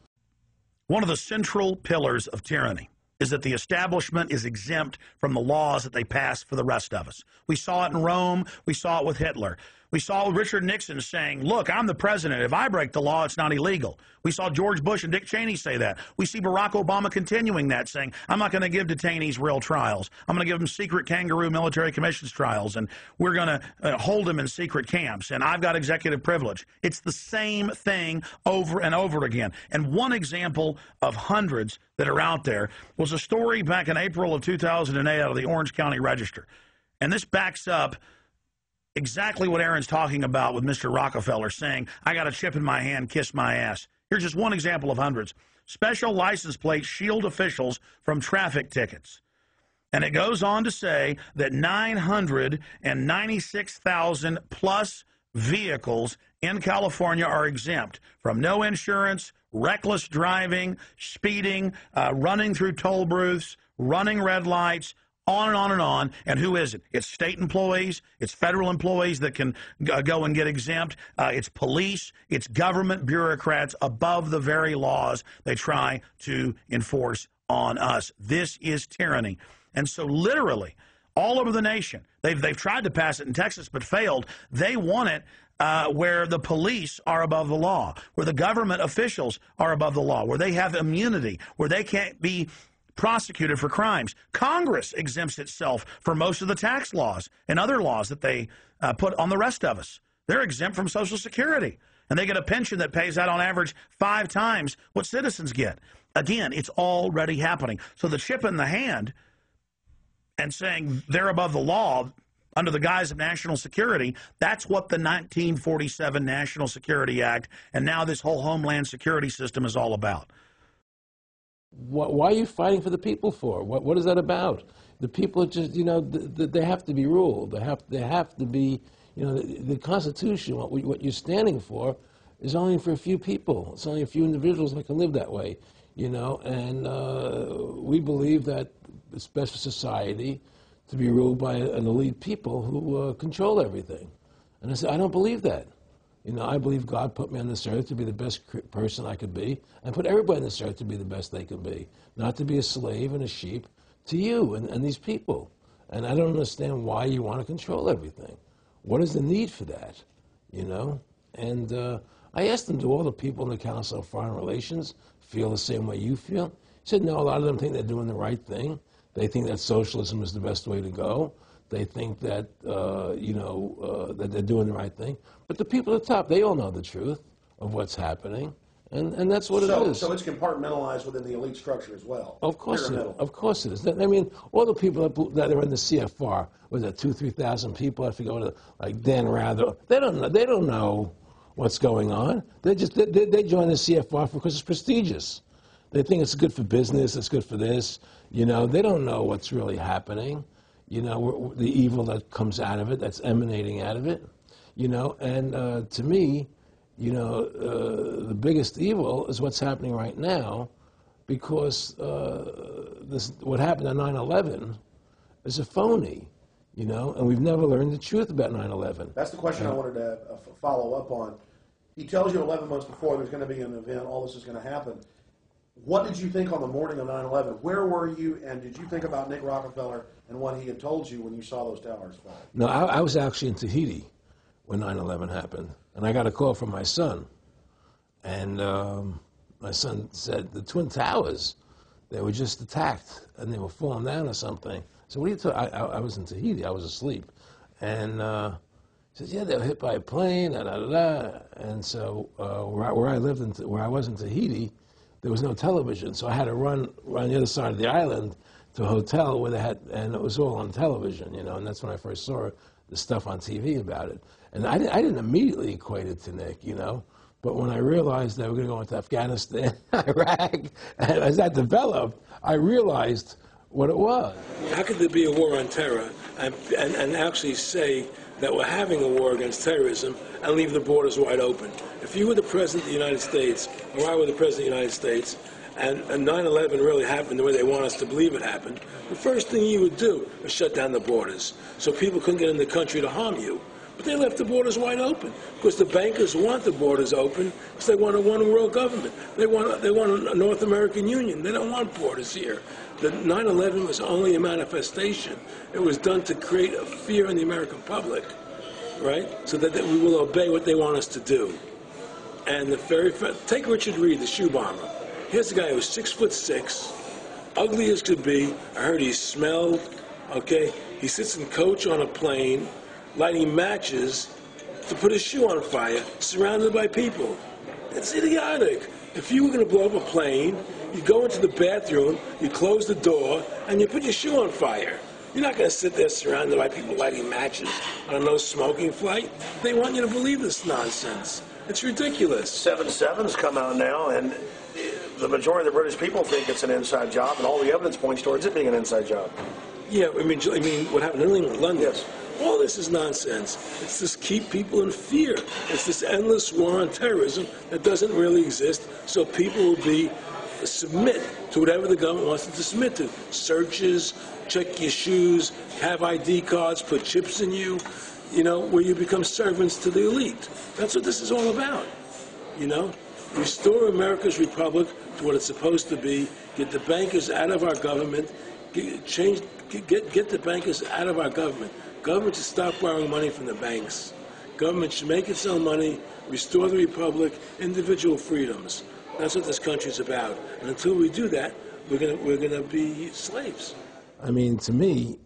One of the central pillars of tyranny is that the establishment is exempt from the laws that they pass for the rest of us. We saw it in Rome. We saw it with Hitler. We saw Richard Nixon saying, look, I'm the president. If I break the law, it's not illegal. We saw George Bush and Dick Cheney say that. We see Barack Obama continuing that, saying, I'm not going to give detainees real trials. I'm going to give them secret kangaroo military commissions trials, and we're going to hold them in secret camps, and I've got executive privilege. It's the same thing over and over again. And one example of hundreds that are out there was a story back in April of 2008 out of the Orange County Register. And this backs up exactly what Aaron's talking about with Mr. Rockefeller saying, I got a chip in my hand, kiss my ass. Here's just one example of hundreds. Special license plates shield officials from traffic tickets. And it goes on to say that 996,000 plus vehicles in California are exempt from no insurance, reckless driving, speeding, running through toll booths, running red lights, on and on and on. And who is it? It's state employees. It's federal employees that can go and get exempt. It's police. It's government bureaucrats above the very laws they try to enforce on us. This is tyranny. And so literally all over the nation, they've tried to pass it in Texas but failed. They want it where the police are above the law, where the government officials are above the law, where they have immunity, where they can't be prosecuted for crimes. Congress exempts itself from most of the tax laws and other laws that they put on the rest of us. They're exempt from Social Security, and they get a pension that pays out on average 5 times what citizens get. Again, it's already happening. So the chip in the hand and saying they're above the law under the guise of national security, that's what the 1947 National Security Act and now this whole Homeland Security system is all about. Why are you fighting for the people for? What is that about? The people just, you know, they have to be ruled. They have to be, you know, the Constitution, what you're standing for is only for a few people. It's only a few individuals that can live that way, you know, and we believe that it's best for society to be ruled by an elite people who control everything. And I said, I don't believe that. You know, I believe God put me on this earth to be the best person I could be, and put everybody on this earth to be the best they can be, not to be a slave and a sheep to you and these people. And I don't understand why you want to control everything. What is the need for that, you know? And I asked them, do all the people in the Council of Foreign Relations feel the same way you feel? He said, no, a lot of them think they're doing the right thing. They think that socialism is the best way to go. They think that, that they're doing the right thing. But the people at the top, they all know the truth of what's happening, and that's what it is. So it's compartmentalized within the elite structure as well. Of course it is. Of course it is. I mean, all the people that are in the CFR, was that 2,000-3,000 people? I forget what, like Dan Rather. They don't know what's going on. They join the CFR because it's prestigious. They think it's good for business. It's good for this. You know, they don't know what's really happening. You know, the evil that comes out of it, that's emanating out of it, you know, and to me, you know, the biggest evil is what's happening right now because what happened on 9/11 is a phony, you know, and we've never learned the truth about 9/11. That's the question I wanted to follow up on. He tells you 11 months before there's going to be an event, all this is going to happen. What did you think on the morning of 9/11? Where were you, and did you think about Nick Rockefeller and what he had told you when you saw those towers fall? No, I was actually in Tahiti when 9/11 happened, and I got a call from my son. And my son said, the Twin Towers, they were just attacked, and they were falling down or something. So what are you talking? I was in Tahiti. I was asleep. And he says, yeah, they were hit by a plane, da-da-da-da. And so where I lived, where I was in Tahiti, there was no television, so I had to run the other side of the island to a hotel where they had, and it was all on television, you know, and that's when I first saw the stuff on TV about it. And I didn't immediately equate it to Nick, you know, but when I realized that we were going to go into Afghanistan, Iraq, and as that developed, I realized what it was. How could there be a war on terror and actually say that we're having a war against terrorism and leave the borders wide open? If you were the President of the United States, or I were the President of the United States, and 9/11 really happened the way they want us to believe it happened, the first thing you would do is shut down the borders so people couldn't get in the country to harm you. But they left the borders wide open because the bankers want the borders open because they want a one-world government. They want a North American Union. They don't want borders here. The 9/11 was only a manifestation. It was done to create a fear in the American public, right? So that we will obey what they want us to do. And take Richard Reed, the shoe bomber. Here's a guy who was 6'6", ugly as could be. I heard he smelled. Okay, he sits in coach on a plane, lighting matches to put his shoe on fire, surrounded by people. It's idiotic. If you were going to blow up a plane, you go into the bathroom, you close the door, and you put your shoe on fire. You're not going to sit there surrounded by people lighting matches on a no-smoking flight. They want you to believe this nonsense. It's ridiculous. 7/7's come out now, and the majority of the British people think it's an inside job, and all the evidence points towards it being an inside job. Yeah, I mean, what happened in England, London? Yes. All this is nonsense. It's just keep people in fear. It's this endless war on terrorism that doesn't really exist, so people will submit to whatever the government wants them to submit to. Searches, check your shoes, have ID cards, put chips in you, you know, where you become servants to the elite. That's what this is all about, you know? Restore America's republic to what it's supposed to be, get the bankers out of our government, get the bankers out of our government. Government should stop borrowing money from the banks. Government should make its own money, restore the republic, individual freedoms. That's what this country's about. And until we do that, we're gonna be slaves. I mean, to me,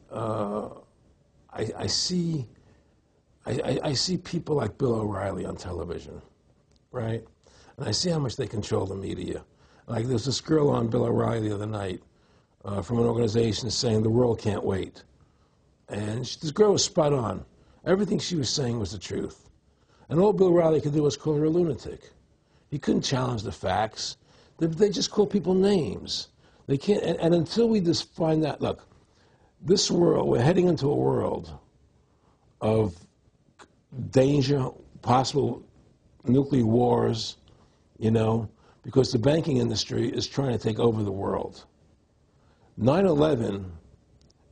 I see people like Bill O'Reilly on television, right? And I see how much they control the media. Like there's this girl on Bill O'Reilly the other night from an organization saying the world can't wait. And this girl was spot on. Everything she was saying was the truth. And all Bill O'Reilly could do was call her a lunatic. He couldn't challenge the facts. They just call people names. They can't, and until we just find that, look, this world, we're heading into a world of danger, possible nuclear wars, you know, because the banking industry is trying to take over the world. 9/11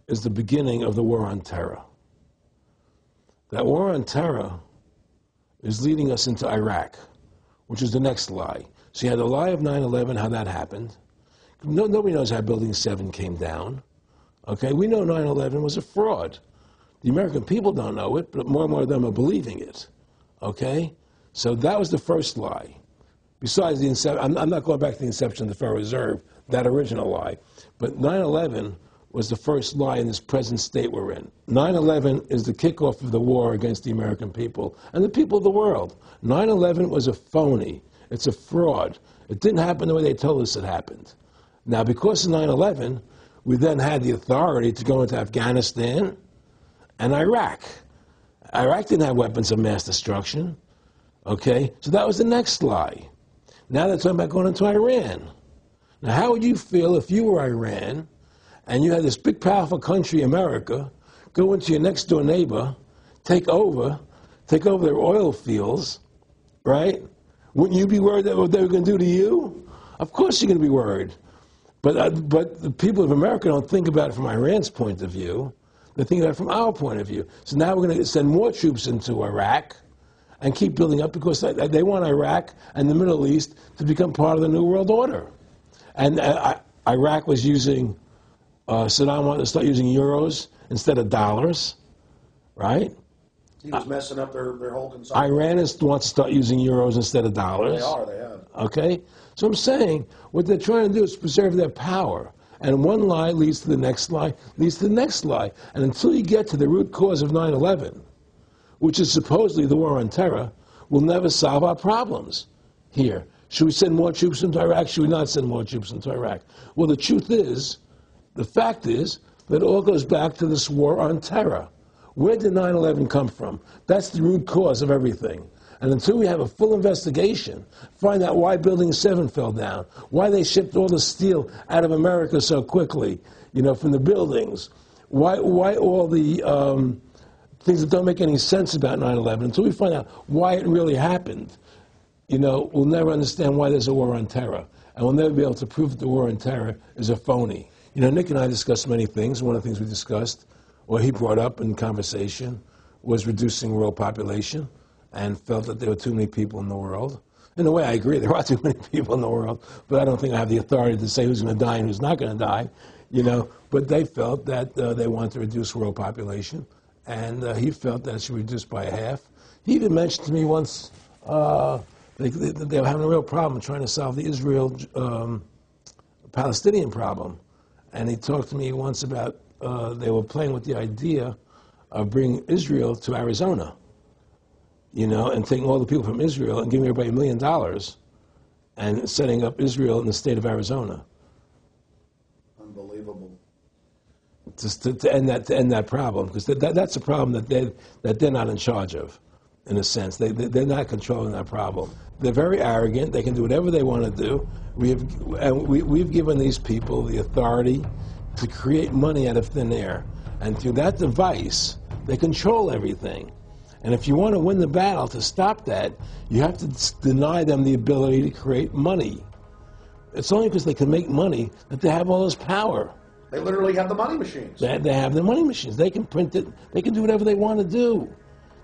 is the beginning of the war on terror. That war on terror is leading us into Iraq, which is the next lie. So you had the lie of 9/11, how that happened. Nobody knows how Building 7 came down. Okay, we know 9/11 was a fraud. The American people don't know it, but more and more of them are believing it. Okay, so that was the first lie. Besides the inception, I'm not going back to the inception of the Federal Reserve, that original lie, but 9/11 was the first lie in this present state we're in. 9/11 is the kickoff of the war against the American people and the people of the world. 9/11 was a phony. It's a fraud. It didn't happen the way they told us it happened. Now, because of 9/11, we then had the authority to go into Afghanistan and Iraq. Iraq didn't have weapons of mass destruction. Okay? So that was the next lie. Now they're talking about going into Iran. Now, how would you feel if you were Iran and you had this big, powerful country, America, go into your next-door neighbor, take over their oil fields, right? Wouldn't you be worried that what they were going to do to you? Of course you're going to be worried. But the people of America don't think about it from Iran's point of view. They think about it from our point of view. So now we're going to send more troops into Iraq and keep building up because they want Iraq and the Middle East to become part of the New World Order. And Iraq was using, Saddam wanted to start using euros instead of dollars, right? He was messing up their whole consumption. Iran wants to start using euros instead of dollars. They have. Okay? So I'm saying what they're trying to do is preserve their power. And one lie leads to the next lie, leads to the next lie. And until you get to the root cause of 9/11, which is supposedly the war on terror, we'll never solve our problems here. Should we send more troops into Iraq? Should we not send more troops into Iraq? Well, the truth is, The fact is that it all goes back to this war on terror. Where did 9/11 come from? That's the root cause of everything. And until we have a full investigation, find out why Building 7 fell down, why they shipped all the steel out of America so quickly, from the buildings, why all the things that don't make any sense about 9/11, until we find out why it really happened, we'll never understand why there's a war on terror. And we'll never be able to prove that the war on terror is a phony. Nick and I discussed many things. One of the things we discussed, or he brought up in conversation, was reducing world population, and felt that there were too many people in the world. In a way, I agree, there are too many people in the world, but I don't think I have the authority to say who's going to die and who's not going to die, But they felt that they wanted to reduce world population, and he felt that it should be reduced by half. He even mentioned to me once they were having a real problem trying to solve the Israel-Palestinian problem. And he talked to me once about they were playing with the idea of bringing Israel to Arizona, and taking all the people from Israel and giving everybody $1 million and setting up Israel in the state of Arizona. Unbelievable. To end that problem, because that's a problem that they're not in charge of, in a sense. They're not controlling that problem. They're very arrogant. They can do whatever they want to do. We've given these people the authority to create money out of thin air, and through that device, they control everything. And if you want to win the battle to stop that, you have to deny them the ability to create money. It's only because they can make money that they have all this power. They literally have the money machines. They have the money machines. They can print it. They can do whatever they want to do.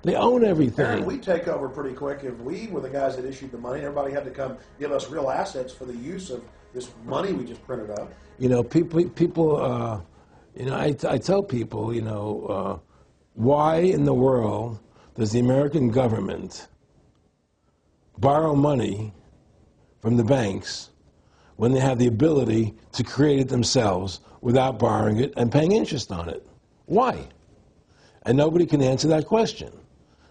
They own everything. Aaron, we take over pretty quick. If we were the guys that issued the money, everybody had to come give us real assets for the use of this money we just printed up. People. I tell people, why in the world does the American government borrow money from the banks when they have the ability to create it themselves without borrowing it and paying interest on it? Why? And nobody can answer that question.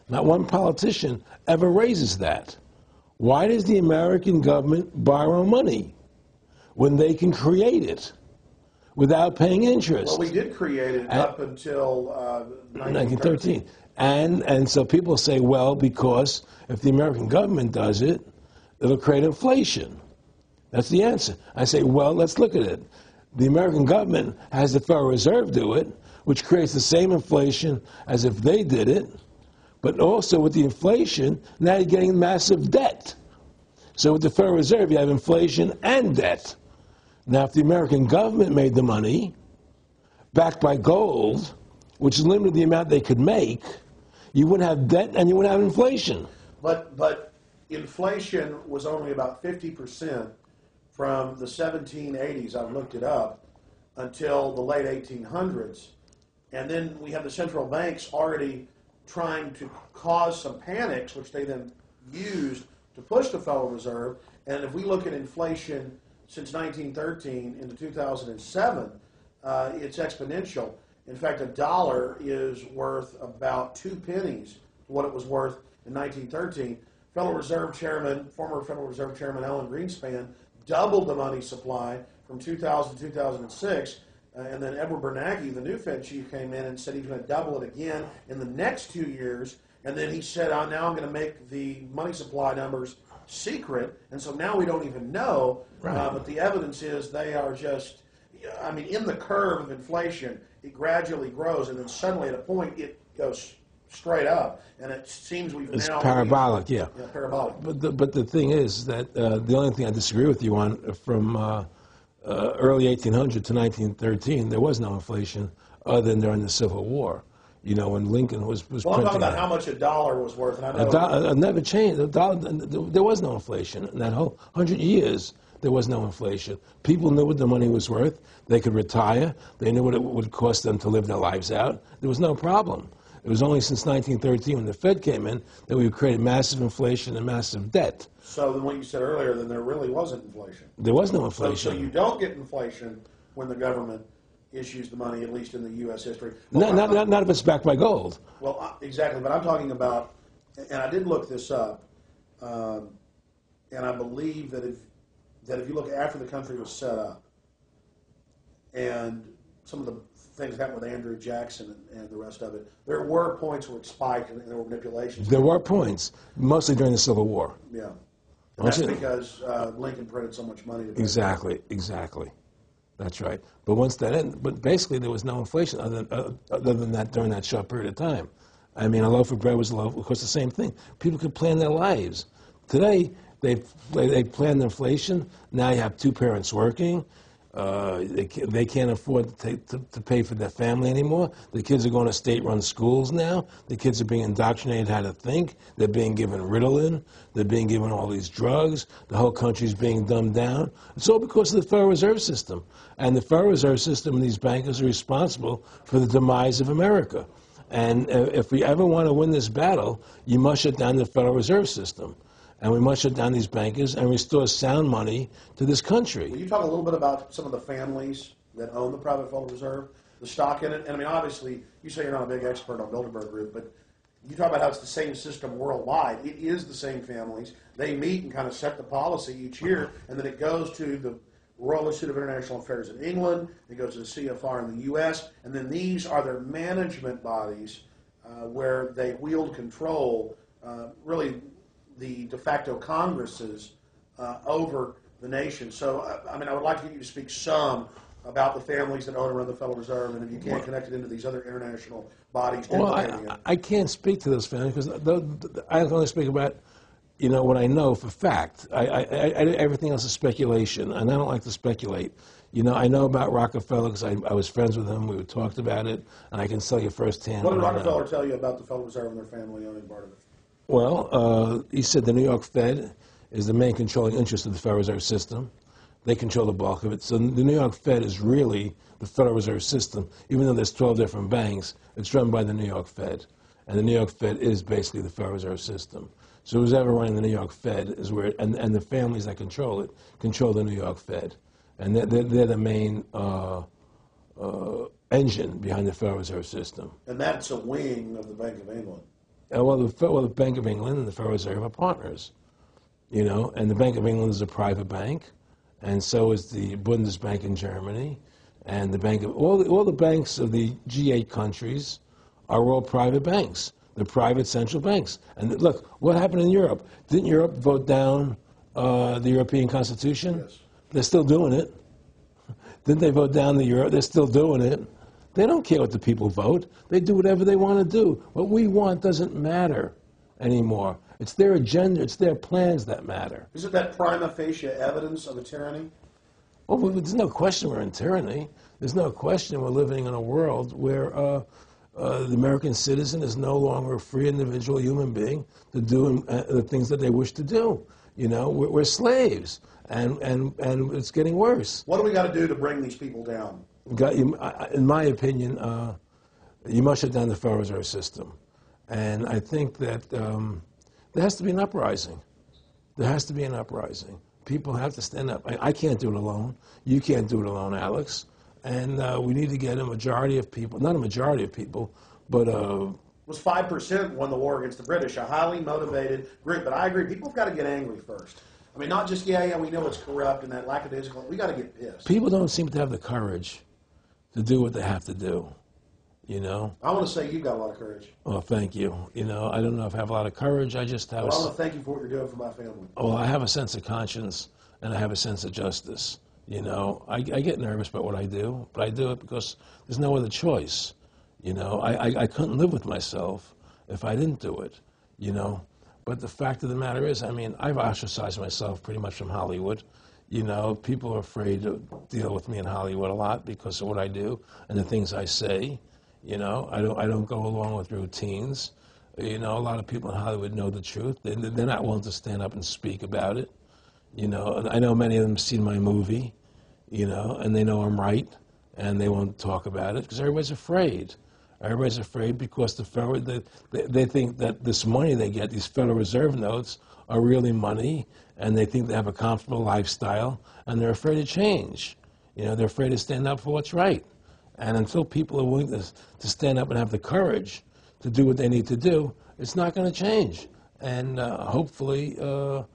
Not one politician ever raises that. Why does the American government borrow money when they can create it without paying interest? Well, we did create it up until 1913. And so people say, well, because if the American government does it, it'll create inflation. That's the answer. I say, well, let's look at it. The American government has the Federal Reserve do it, which creates the same inflation as if they did it. But also with the inflation, now you're getting massive debt. So with the Federal Reserve, you have inflation and debt. Now, if the American government made the money, backed by gold, which limited the amount they could make, you wouldn't have debt and you wouldn't have inflation. But inflation was only about 50% from the 1780s, I've looked it up, until the late 1800s. And then we have the central banks already trying to cause some panics, which they then used to push the Federal Reserve. And if we look at inflation since 1913 into 2007, it's exponential. In fact, $1 is worth about 2 pennies to what it was worth in 1913. Federal Reserve Chairman, former Federal Reserve Chairman Alan Greenspan, doubled the money supply from 2000 to 2006. And then Edward Bernanke, the new Fed chief, came in and said he's going to double it again in the next 2 years. And then he said, now I'm going to make the money supply numbers secret. And so now we don't even know. Right. But the evidence is they are just, in the curve of inflation, it gradually grows. And then suddenly at a point, it goes straight up. And it seems it's parabolic, yeah. Yeah, parabolic. But the thing is that the only thing I disagree with you on from early 1800 to 1913, there was no inflation other than during the Civil War. When Lincoln was well, I'm talking about how much $1 was worth. And I know it never changed. There was no inflation. In that whole 100 years, there was no inflation. People knew what the money was worth. They could retire. They knew what it would cost them to live their lives out. There was no problem. It was only since 1913 when the Fed came in that we created massive inflation and massive debt. So then what you said earlier, then there really wasn't inflation. There was no inflation. So you don't get inflation when the government issues the money, at least in the U.S. history. Well, not if it's backed by gold. Well, exactly. But I'm talking about, and I did look this up, and I believe that if you look after the country was set up, and some of the things that happened with Andrew Jackson and the rest of it, there were points where it spiked and there were manipulations. There were points, mostly during the Civil War. Yeah. And that's because Lincoln printed so much money. Exactly. That's right. But once that ended, but basically there was no inflation other than that during that short period of time. I mean, a loaf of bread was a loaf. Of course, the same thing. People could plan their lives. Today, they planned inflation. Now you have two parents working. They can't afford to pay for their family anymore. The kids are going to state-run schools now. The kids are being indoctrinated how to think. They're being given Ritalin. They're being given all these drugs. The whole country's being dumbed down. It's all because of the Federal Reserve System. And the Federal Reserve System and these bankers are responsible for the demise of America. And if we ever want to win this battle, you must shut down the Federal Reserve System. And we must shut down these bankers and restore sound money to this country. Will you talk a little bit about some of the families that own the private Federal Reserve, the stock in it? And I mean, obviously, you say you're not a big expert on Bilderberg Group, but you talk about how it's the same system worldwide. It is the same families. They meet and kind of set the policy each year, and then it goes to the Royal Institute of International Affairs in England, it goes to the CFR in the U.S., and then these are their management bodies where they wield control, really the de facto Congresses over the nation. So, I mean, I would like to get you to speak some about the families that own and run the Federal Reserve, and if you can't connect it into these other international bodies. Well, I can't speak to those families because I can only speak about, what I know for fact. Everything else is speculation, and I don't like to speculate. I know about Rockefeller because I was friends with him. We talked about it, and I can tell you firsthand. What did Rockefeller tell you about the Federal Reserve and their family owning part of it? Well, he said the New York Fed is the main controlling interest of the Federal Reserve System. They control the bulk of it. So the New York Fed is really the Federal Reserve System. Even though there's 12 different banks, it's run by the New York Fed. And the New York Fed is basically the Federal Reserve System. So who's ever running the New York Fed is where, and the families that control it, control the New York Fed. And they're the main engine behind the Federal Reserve System. And that's a wing of the Bank of England. Well, the Bank of England and the Federal Reserve are partners, and the Bank of England is a private bank, and so is the Bundesbank in Germany, and the bank of all the banks of the G8 countries are all private banks. They're private central banks. And look, what happened in Europe? Didn't Europe vote down the European Constitution? Yes. They're still doing it. Didn't they vote down the Euro? They're still doing it. They don't care what the people vote. They do whatever they want to do. What we want doesn't matter anymore. It's their agenda. It's their plans that matter. Is it that prima facie evidence of a tyranny? Well, there's no question we're in tyranny. There's no question we're living in a world where the American citizen is no longer a free individual human being to do the things that they wish to do. We're slaves, and it's getting worse. What do we got to do to bring these people down? In my opinion, you must shut down the Federal Reserve System. And I think that there has to be an uprising. There has to be an uprising. People have to stand up. I can't do it alone. You can't do it alone, Alex. And we need to get a majority of people, not a majority of people, but it was 5% won the war against the British, a highly motivated group. But I agree, people have got to get angry first. I mean, not just, we know it's corrupt and that lackadaisical. We got to get pissed. People don't seem to have the courage to do what they have to do, I want to say you've got a lot of courage. Well, thank you. I don't know if I have a lot of courage. I just have I want to thank you for what you're doing for my family. Well, I have a sense of conscience, and I have a sense of justice. I get nervous about what I do, but I do it because there's no other choice. I couldn't live with myself if I didn't do it, But the fact of the matter is, I've ostracized myself pretty much from Hollywood. People are afraid to deal with me in Hollywood a lot because of what I do and the things I say. I don't go along with routines. A lot of people in Hollywood know the truth. They're not willing to stand up and speak about it. And I know many of them have seen my movie, and they know I'm right, and they won't talk about it because everybody's afraid. Everybody's afraid because they think that this money they get, these Federal Reserve notes, are really money, and they think they have a comfortable lifestyle, and they're afraid to change. They're afraid to stand up for what's right. And until people are willing to stand up and have the courage to do what they need to do, it's not going to change. And hopefully, what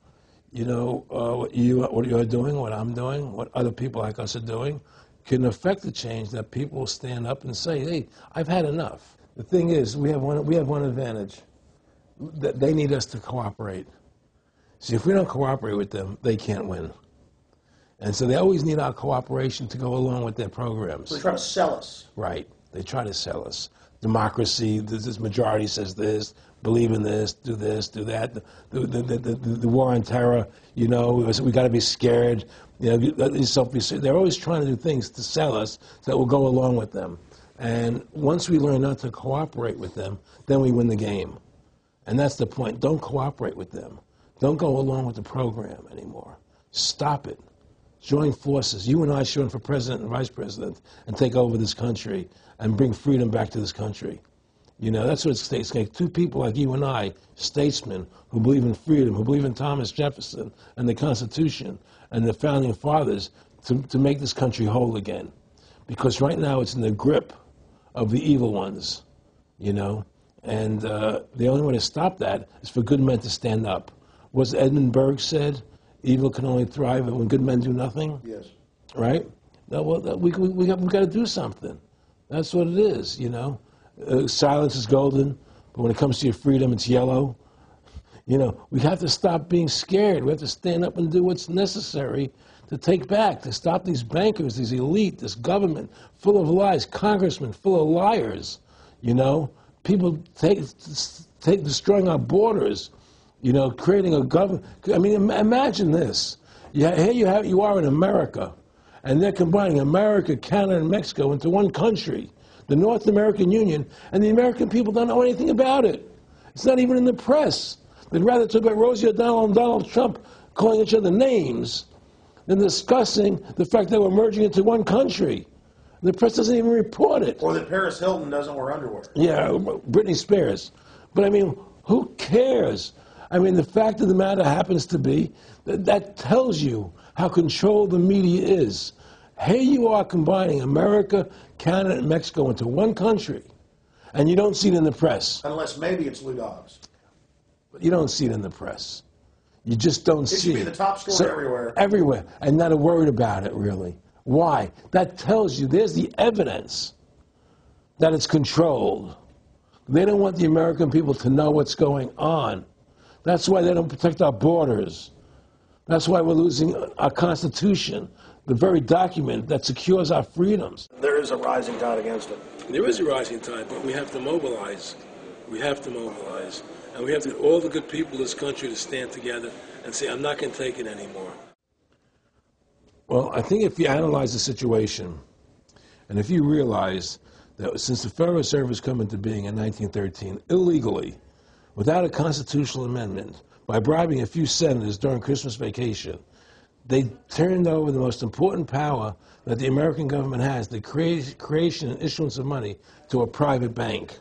you're doing, what I'm doing, what other people like us are doing, can affect the change, that people will stand up and say, hey, I've had enough. The thing is, we have one advantage, that they need us to cooperate. See, if we don't cooperate with them, they can't win. And so they always need our cooperation to go along with their programs. So they try to sell us. Right. They try to sell us. Democracy, this majority says this, believe in this, do that. The war on terror, you know, we got to be scared. You know, they're always trying to do things to sell us that will go along with them. And once we learn not to cooperate with them, then we win the game. And that's the point. Don't cooperate with them. Don't go along with the program anymore. Stop it. Join forces. You and I should run for president and vice president and take over this country and bring freedom back to this country. You know, that's what it takes. Two people like you and I, statesmen, who believe in freedom, who believe in Thomas Jefferson and the Constitution and the founding fathers, to make this country whole again. Because right now it's in the grip of the evil ones, you know. And the only way to stop that is for good men to stand up. Was Edmund Burke said, evil can only thrive when good men do nothing? Yes. Right? No, well, we've got to do something. That's what it is, you know. Silence is golden, but when it comes to your freedom, it's yellow. You know, we have to stop being scared. We have to stand up and do what's necessary to take back, to stop these bankers, these elite, this government full of lies, congressmen full of liars, you know. People destroying our borders, you know, creating a government. I mean, imagine this. Here you are in America, and they're combining America, Canada, and Mexico into one country, the North American Union, and the American people don't know anything about it. It's not even in the press. They'd rather talk about Rosie O'Donnell and Donald Trump calling each other names than discussing the fact that we're merging into one country. The press doesn't even report it. Or that Paris Hilton doesn't wear underwear. Yeah, Britney Spears. But I mean, who cares? I mean, the fact of the matter happens to be that tells you how controlled the media is. Here you are combining America, Canada, and Mexico into one country, and you don't see it in the press. Unless maybe it's Lou Dobbs. But you don't see it in the press. You just don't see it. It should be the top story everywhere. Everywhere, and not a word about it, really. Why? That tells you there's the evidence that it's controlled. They don't want the American people to know what's going on. That's why they don't protect our borders. That's why we're losing our Constitution, the very document that secures our freedoms. There is a rising tide against it. There is a rising tide, but we have to mobilize. We have to mobilize. And we have to get all the good people in this country to stand together and say, I'm not going to take it anymore. Well, I think if you analyze the situation, and if you realize that since the Federal Reserve has come into being in 1913, illegally, without a constitutional amendment, by bribing a few senators during Christmas vacation, they turned over the most important power that the American government has, the creation and issuance of money, to a private bank.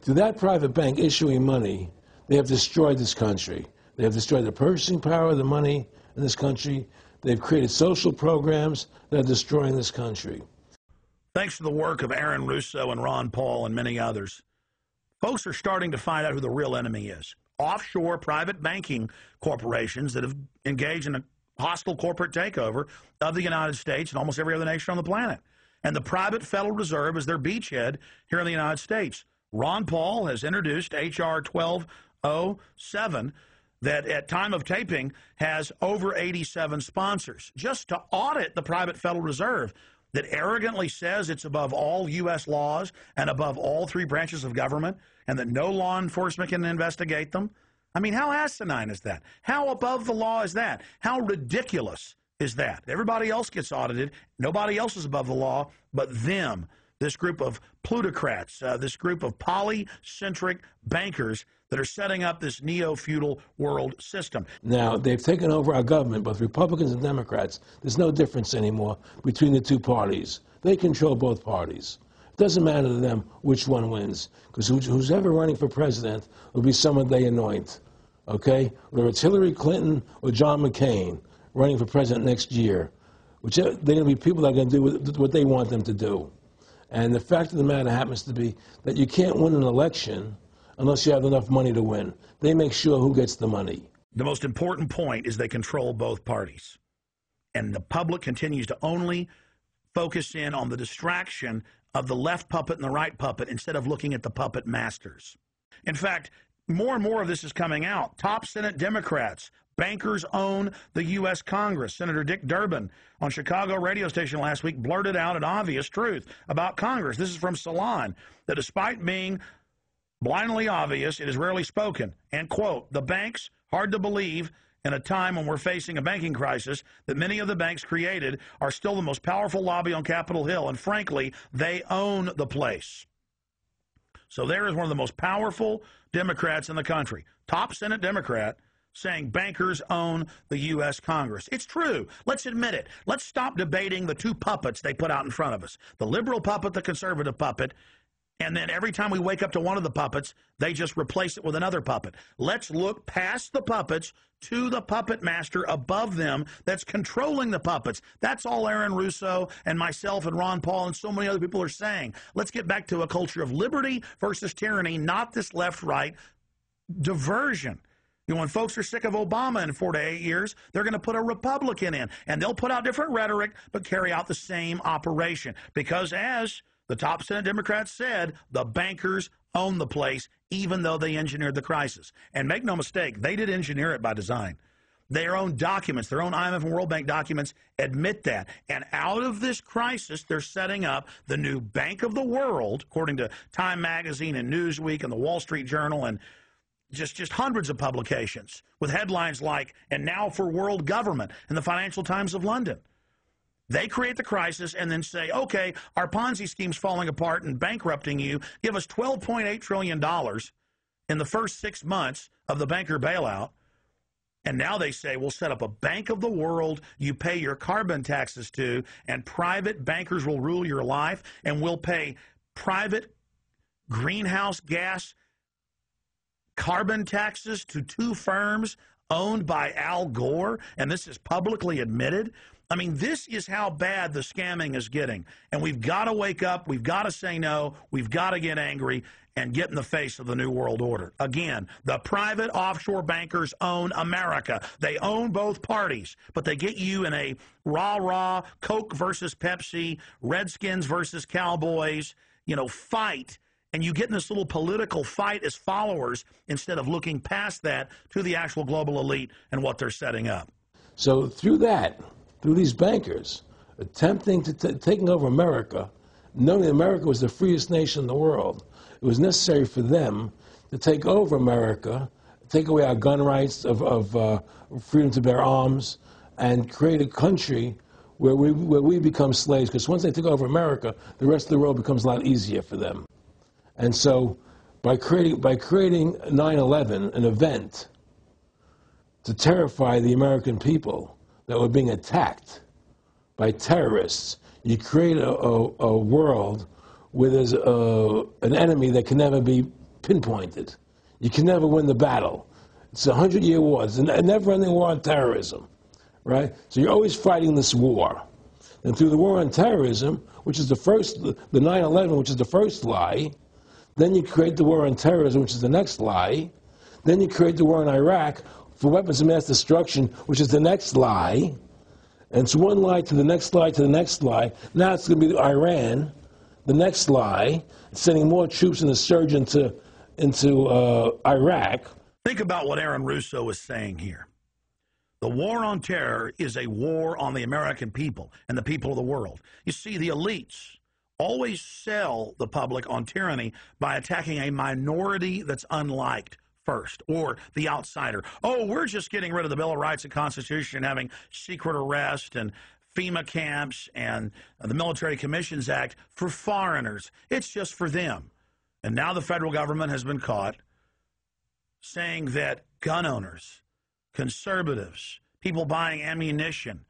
Through that private bank issuing money, they have destroyed this country. They have destroyed the purchasing power of the money in this country. They've created social programs that are destroying this country. Thanks to the work of Aaron Russo and Ron Paul and many others, folks are starting to find out who the real enemy is. Offshore private banking corporations that have engaged in a hostile corporate takeover of the United States and almost every other nation on the planet. And the private Federal Reserve is their beachhead here in the United States. Ron Paul has introduced H.R. 1207 that at time of taping has over 87 sponsors, just to audit the private Federal Reserve that arrogantly says it's above all U.S. laws and above all three branches of government and that no law enforcement can investigate them. I mean, how asinine is that? How above the law is that? How ridiculous is that? Everybody else gets audited. Nobody else is above the law but them, this group of plutocrats, this group of polycentric bankers that are setting up this neo-feudal world system. Now, they've taken over our government, both Republicans and Democrats. There's no difference anymore between the two parties. They control both parties. It doesn't matter to them which one wins, because who's ever running for president will be someone they anoint, okay? Whether it's Hillary Clinton or John McCain running for president next year, they're going to be people that are going to do what they want them to do. And the fact of the matter happens to be that you can't win an election unless you have enough money to win. They make sure who gets the money. The most important point is they control both parties. And the public continues to only focus in on the distraction of the left puppet and the right puppet instead of looking at the puppet masters. In fact, more and more of this is coming out. Top Senate Democrats, bankers own the U.S. Congress. Senator Dick Durbin on Chicago radio station last week blurted out an obvious truth about Congress. This is from Salon, that despite being blindly obvious, it is rarely spoken. And, quote, the banks, hard to believe in a time when we're facing a banking crisis, that many of the banks created are still the most powerful lobby on Capitol Hill, and frankly, they own the place. So there is one of the most powerful Democrats in the country, top Senate Democrat, saying bankers own the U.S. Congress. It's true. Let's admit it. Let's stop debating the two puppets they put out in front of us, the liberal puppet, the conservative puppet, and then every time we wake up to one of the puppets, they just replace it with another puppet. Let's look past the puppets to the puppet master above them that's controlling the puppets. That's all Aaron Russo and myself and Ron Paul and so many other people are saying. Let's get back to a culture of liberty versus tyranny, not this left-right diversion. You know, when folks are sick of Obama in 4 to 8 years, they're going to put a Republican in, and they'll put out different rhetoric but carry out the same operation. Because as the top Senate Democrats said, the bankers own the place, even though they engineered the crisis. And make no mistake, they did engineer it by design. Their own documents, their own IMF and World Bank documents admit that. And out of this crisis, they're setting up the new Bank of the World, according to Time Magazine and Newsweek and the Wall Street Journal and just hundreds of publications with headlines like, and now for world government in the Financial Times of London. They create the crisis and then say, okay, our Ponzi scheme's falling apart and bankrupting you. Give us $12.8 trillion in the first 6 months of the banker bailout. And now they say, we'll set up a Bank of the World you pay your carbon taxes to, and private bankers will rule your life, and we'll pay private greenhouse gas carbon taxes to two firms owned by Al Gore, and this is publicly admitted. I mean, this is how bad the scamming is getting. And we've got to wake up. We've got to say no. We've got to get angry and get in the face of the New World Order. Again, the private offshore bankers own America. They own both parties, but they get you in a rah-rah, Coke versus Pepsi, Redskins versus Cowboys, fight. And you get in this little political fight as followers instead of looking past that to the actual global elite and what they're setting up. So through these bankers attempting to taking over America, knowing that America was the freest nation in the world, it was necessary for them to take over America, take away our gun rights of freedom to bear arms, and create a country where we become slaves. Because once they take over America, the rest of the world becomes a lot easier for them. And so by creating 9/11, an event to terrify the American people that were being attacked by terrorists, you create a world where there's an enemy that can never be pinpointed. You can never win the battle. It's a 100-year war. It's a never-ending war on terrorism, right? So you're always fighting this war. And through the war on terrorism, which is the 9/11, which is the first lie, then you create the war on terrorism, which is the next lie. Then you create the war in Iraq for weapons of mass destruction, which is the next lie. And it's one lie to the next lie to the next lie. Now it's going to be Iran, the next lie, sending more troops and a surge into Iraq. Think about what Aaron Russo is saying here. The war on terror is a war on the American people and the people of the world. You see, the elites always sell the public on tyranny by attacking a minority that's unliked first, or the outsider. Oh, we're just getting rid of the Bill of Rights and Constitution, having secret arrest and FEMA camps and the Military Commissions Act for foreigners. It's just for them. And now the federal government has been caught saying that gun owners, conservatives, people buying ammunition,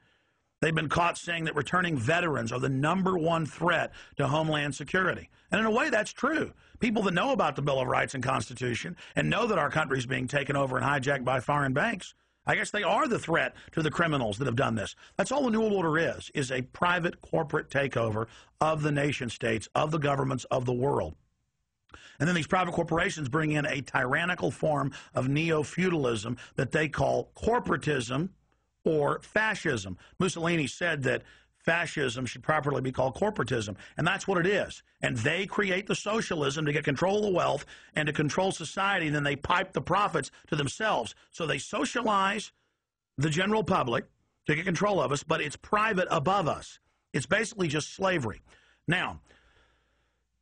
they've been caught saying that returning veterans are the #1 threat to Homeland Security. And in a way, that's true. People that know about the Bill of Rights and Constitution and know that our country is being taken over and hijacked by foreign banks, I guess they are the threat to the criminals that have done this. That's all the New World Order is a private corporate takeover of the nation states, of the governments of the world. And then these private corporations bring in a tyrannical form of neo-feudalism that they call corporatism or fascism. Mussolini said that fascism should properly be called corporatism. And that's what it is. And they create the socialism to get control of the wealth and to control society, and then they pipe the profits to themselves. So they socialize the general public to get control of us, but it's private above us. It's basically just slavery. Now,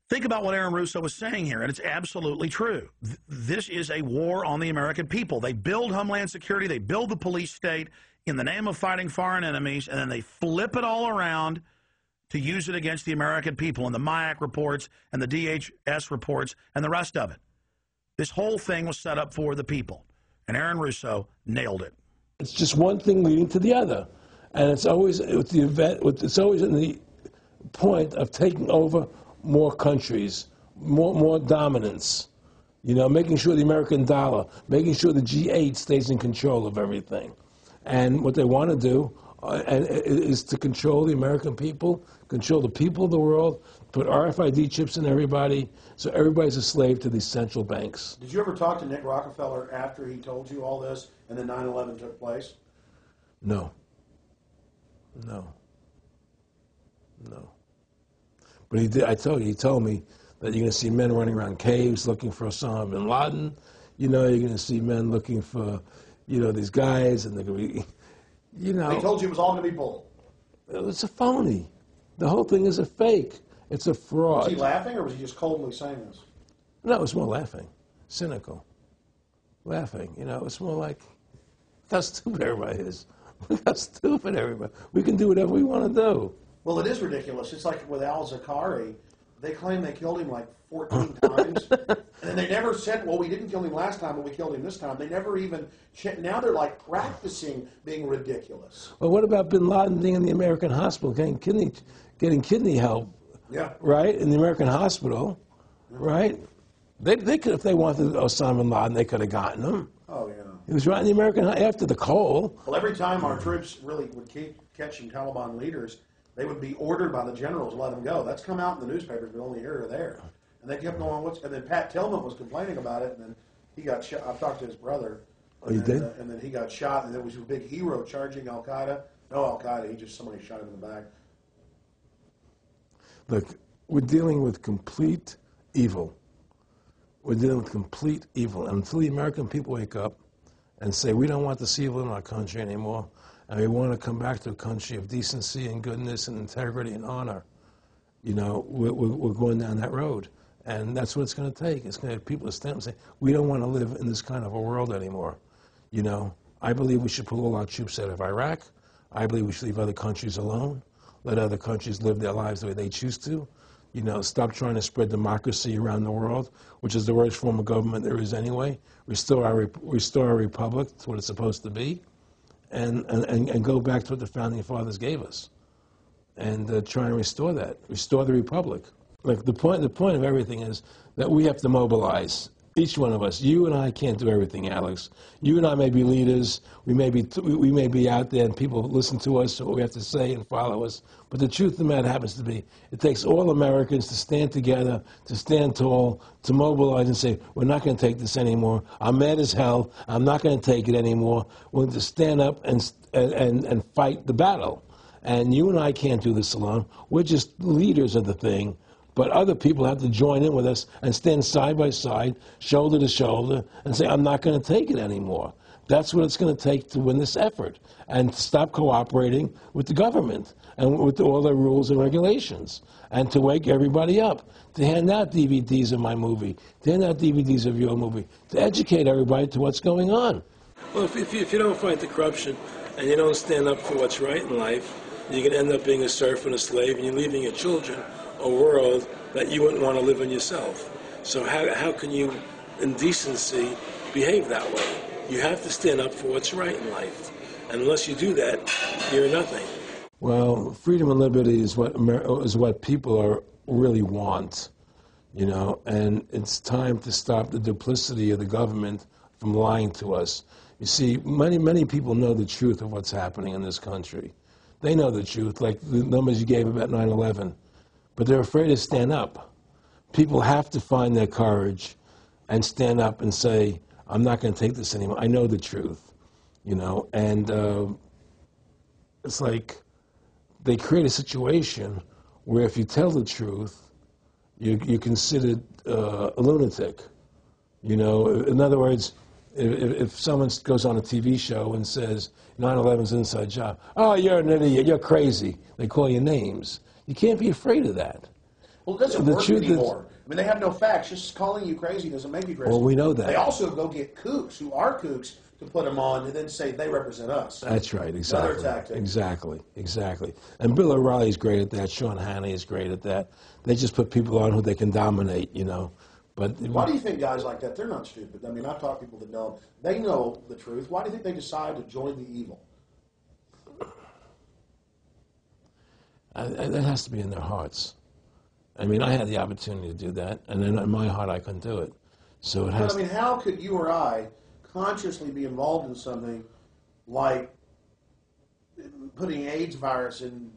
think about what Aaron Russo was saying here, and it's absolutely true. This is a war on the American people. They build Homeland Security, they build the police state in the name of fighting foreign enemies, and then they flip it all around to use it against the American people, and the MIAC reports and the DHS reports and the rest of it. This whole thing was set up for the people, and Aaron Russo nailed it. It's just one thing leading to the other, and it's always with the event. It's always in the point of taking over more countries, more dominance. You know, making sure the American dollar, making sure the G8 stays in control of everything. And what they want to do is to control the American people, control the people of the world, put RFID chips in everybody, so everybody's a slave to these central banks. Did you ever talk to Nick Rockefeller after he told you all this and then 9/11 took place? No. No. No. But he did. I told you. He told me that you're going to see men running around caves looking for Osama bin Laden. You know, you're going to see men looking for, you know, these guys, and they're going to be, you know. He told you it was all going to be bull. It's a phony. The whole thing is a fake. It's a fraud. Was he laughing, or was he just coldly saying this? No, it's more laughing, cynical, laughing. You know, it's more like how stupid everybody is. How stupid everybody. We can do whatever we want to do. Well, it is ridiculous. It's like with al-Zakari. They claim they killed him like 14 times. And then they never said, well, we didn't kill him last time, but we killed him this time. They never even, now they're like practicing being ridiculous. Well, what about bin Laden being in the American hospital, getting kidney help? Yeah. Right? In the American hospital, right? They could, if they wanted Osama bin Laden, they could have gotten him. Oh, yeah. He was right in the American, after the coal. Well, every time our troops really would keep catching Taliban leaders, they would be ordered by the generals to let them go. That's come out in the newspapers, but only here or there. And they kept going, and then Pat Tillman was complaining about it, and then he got shot. I've talked to his brother. Oh, you did? And then he got shot, and there was a big hero charging Al-Qaeda. No Al-Qaeda, somebody shot him in the back. Look, we're dealing with complete evil. We're dealing with complete evil. And until the American people wake up and say, we don't want this evil in our country anymore, and we want to come back to a country of decency and goodness and integrity and honor, you know, we're going down that road. And that's what it's going to take. It's going to have people to stand up and say, we don't want to live in this kind of a world anymore. You know, I believe we should pull all our troops out of Iraq. I believe we should leave other countries alone. Let other countries live their lives the way they choose to. You know, stop trying to spread democracy around the world, which is the worst form of government there is anyway. Restore our republic to what it's supposed to be. And go back to what the founding fathers gave us, and try and restore that, restore the republic. Like the point of everything is that we have to mobilize. Each one of us. You and I can't do everything, Alex. You and I may be leaders. We may be out there, and people listen to us, what we have to say, and follow us. But the truth of the matter happens to be, it takes all Americans to stand together, to stand tall, to mobilize and say, we're not going to take this anymore. I'm mad as hell. I'm not going to take it anymore. We're going to stand up and fight the battle. And you and I can't do this alone. We're just leaders of the thing. But other people have to join in with us and stand side by side, shoulder to shoulder, and say, I'm not going to take it anymore. That's what it's going to take to win this effort, and to stop cooperating with the government and with all their rules and regulations, and to wake everybody up, to hand out DVDs of my movie, to hand out DVDs of your movie, to educate everybody to what's going on. Well, if you don't fight the corruption and you don't stand up for what's right in life, you're going to end up being a serf and a slave, and you're leaving your children a world that you wouldn't want to live in yourself. So how can you, in decency, behave that way? You have to stand up for what's right in life. And unless you do that, you're nothing. Well, freedom and liberty is what people really want, you know, and it's time to stop the duplicity of the government from lying to us. You see, many people know the truth of what's happening in this country. They know the truth, like the numbers you gave about 9/11. But they're afraid to stand up. People have to find their courage and stand up and say, I'm not going to take this anymore. I know the truth, you know. And it's like they create a situation where if you tell the truth, you're considered a lunatic. You know, in other words, if someone goes on a TV show and says 9/11's an inside job, oh, you're an idiot, you're crazy. They call you names. You can't be afraid of that. Well, it doesn't work anymore. I mean, they have no facts. Just calling you crazy doesn't make you crazy. Well, we know that. They also go get kooks who are kooks to put them on and then say they represent us. That's right, exactly. Another tactic. Exactly. And Bill O'Reilly's great at that. Sean Hannity is great at that. They just put people on who they can dominate, you know. But why do you think guys like that, they're not stupid? I mean, I've talked to people that know, they know the truth. Why do you think they decide to join the evil? That has to be in their hearts. I mean, I had the opportunity to do that, and then in my heart I couldn't do it. So it has. But, I mean, how could you or I consciously be involved in something like putting AIDS virus in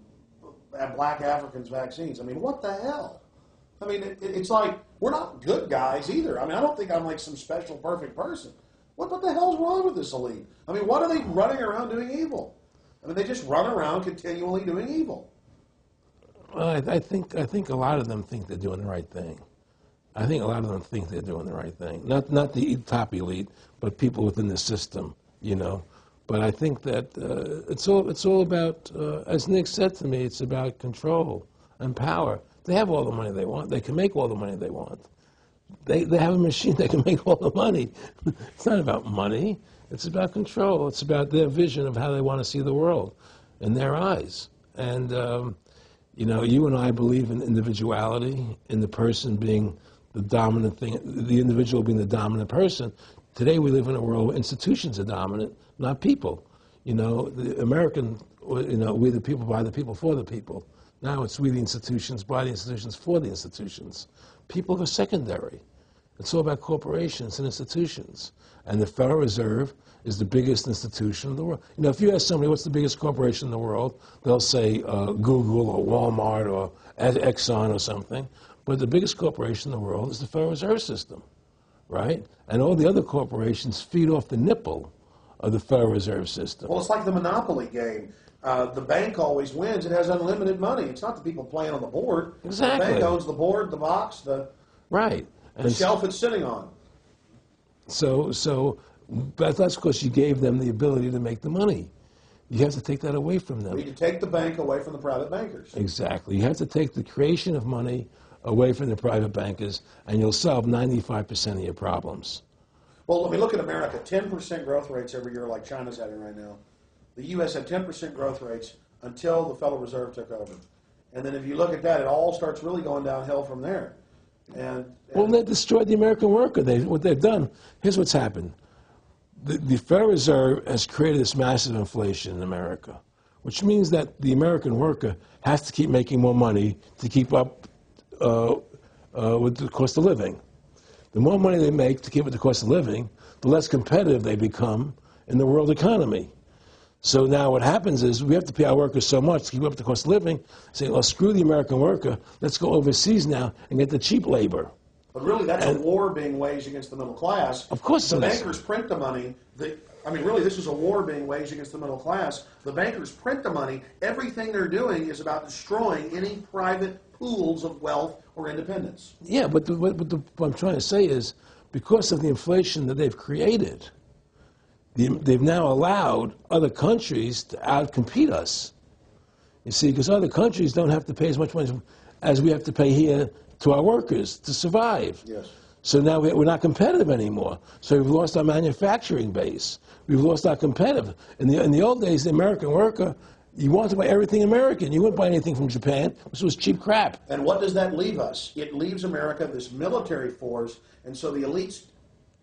black Africans' vaccines? I mean, what the hell? I mean, it's like, we're not good guys either. I mean, I don't think I'm like some special, perfect person. What the hell's wrong with this elite? I mean, what are they running around doing evil? I mean, they just run around continually doing evil. I think a lot of them think they're doing the right thing. I think a lot of them think they're doing the right thing. Not the top elite, but people within the system, you know. But I think that it's all about, as Nick said to me, it's about control and power. They have all the money they want. They can make all the money they want. They have a machine that can make all the money. It's not about money. It's about control. It's about their vision of how they want to see the world in their eyes. And, you know, you and I believe in individuality, in the person being the dominant thing, the individual being the dominant person. Today we live in a world where institutions are dominant, not people. You know, the American, you know, we the people, by the people, for the people. Now it's we the institutions, by the institutions, for the institutions. People are secondary. It's all about corporations and institutions. And the Federal Reserve is the biggest institution in the world. You know, if you ask somebody what's the biggest corporation in the world, they'll say Google or Walmart or Exxon or something. But the biggest corporation in the world is the Federal Reserve System, right? And all the other corporations feed off the nipple of the Federal Reserve System. Well, it's like the Monopoly game. The bank always wins. It has unlimited money. It's not the people playing on the board. Exactly. The bank owns the board, the box, the shelf it's sitting on. So that's because you gave them the ability to make the money. You have to take that away from them. We need to take the bank away from the private bankers. Exactly. You have to take the creation of money away from the private bankers, and you'll solve 95% of your problems. Well, let me look at America. 10% growth rates every year like China's having right now. The U.S. had 10% growth rates until the Federal Reserve took over. And then if you look at that, it all starts really going downhill from there. Well, they destroyed the American worker. What they've done, here's what's happened. The Federal Reserve has created this massive inflation in America, which means that the American worker has to keep making more money to keep up with the cost of living. The more money they make to keep with the cost of living, the less competitive they become in the world economy. So now what happens is we have to pay our workers so much to keep up with the cost of living, say, well, screw the American worker, let's go overseas now and get the cheap labor. But really, that's a war being waged against the middle class. Of course the it is. bankers print the money. Really, this is a war being waged against the middle class. The bankers print the money. Everything they're doing is about destroying any private pools of wealth or independence. Yeah, but what I'm trying to say is, because of the inflation that they've created, they've now allowed other countries to outcompete us. You see, because other countries don't have to pay as much money as we have to pay here to our workers to survive. Yes. So now we're not competitive anymore. So we've lost our manufacturing base. We've lost our competitive. In the old days, the American worker, you wanted to buy everything American. You wouldn't buy anything from Japan, which was cheap crap. And what does that leave us? It leaves America this military force, and so the elite's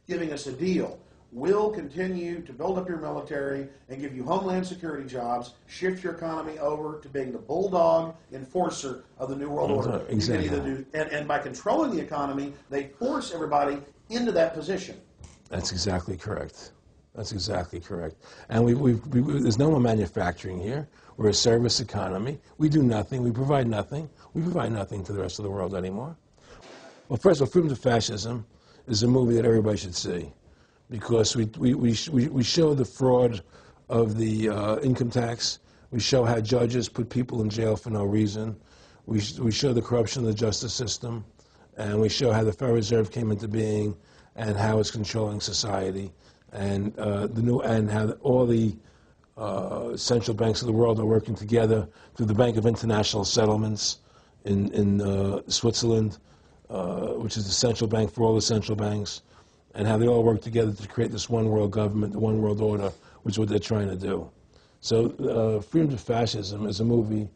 giving us a deal. We'll continue to build up your military and give you homeland security jobs, shift your economy over to being the bulldog enforcer of the New World Order. Exactly. You can either and by controlling the economy, they force everybody into that position. That's exactly correct. That's exactly correct. And there's no more manufacturing here. We're a service economy. We do nothing. We provide nothing. We provide nothing to the rest of the world anymore. Well, first of all, Freedom to Fascism is a movie that everybody should see, because we show the fraud of the income tax. We show how judges put people in jail for no reason. We show the corruption of the justice system, and we show how the Federal Reserve came into being and how it's controlling society, and how all the central banks of the world are working together through the Bank of International Settlements in Switzerland, which is the central bank for all the central banks, and how they all work together to create this one world government, the one world order, which is what they're trying to do. So Freedom to Fascism is a movie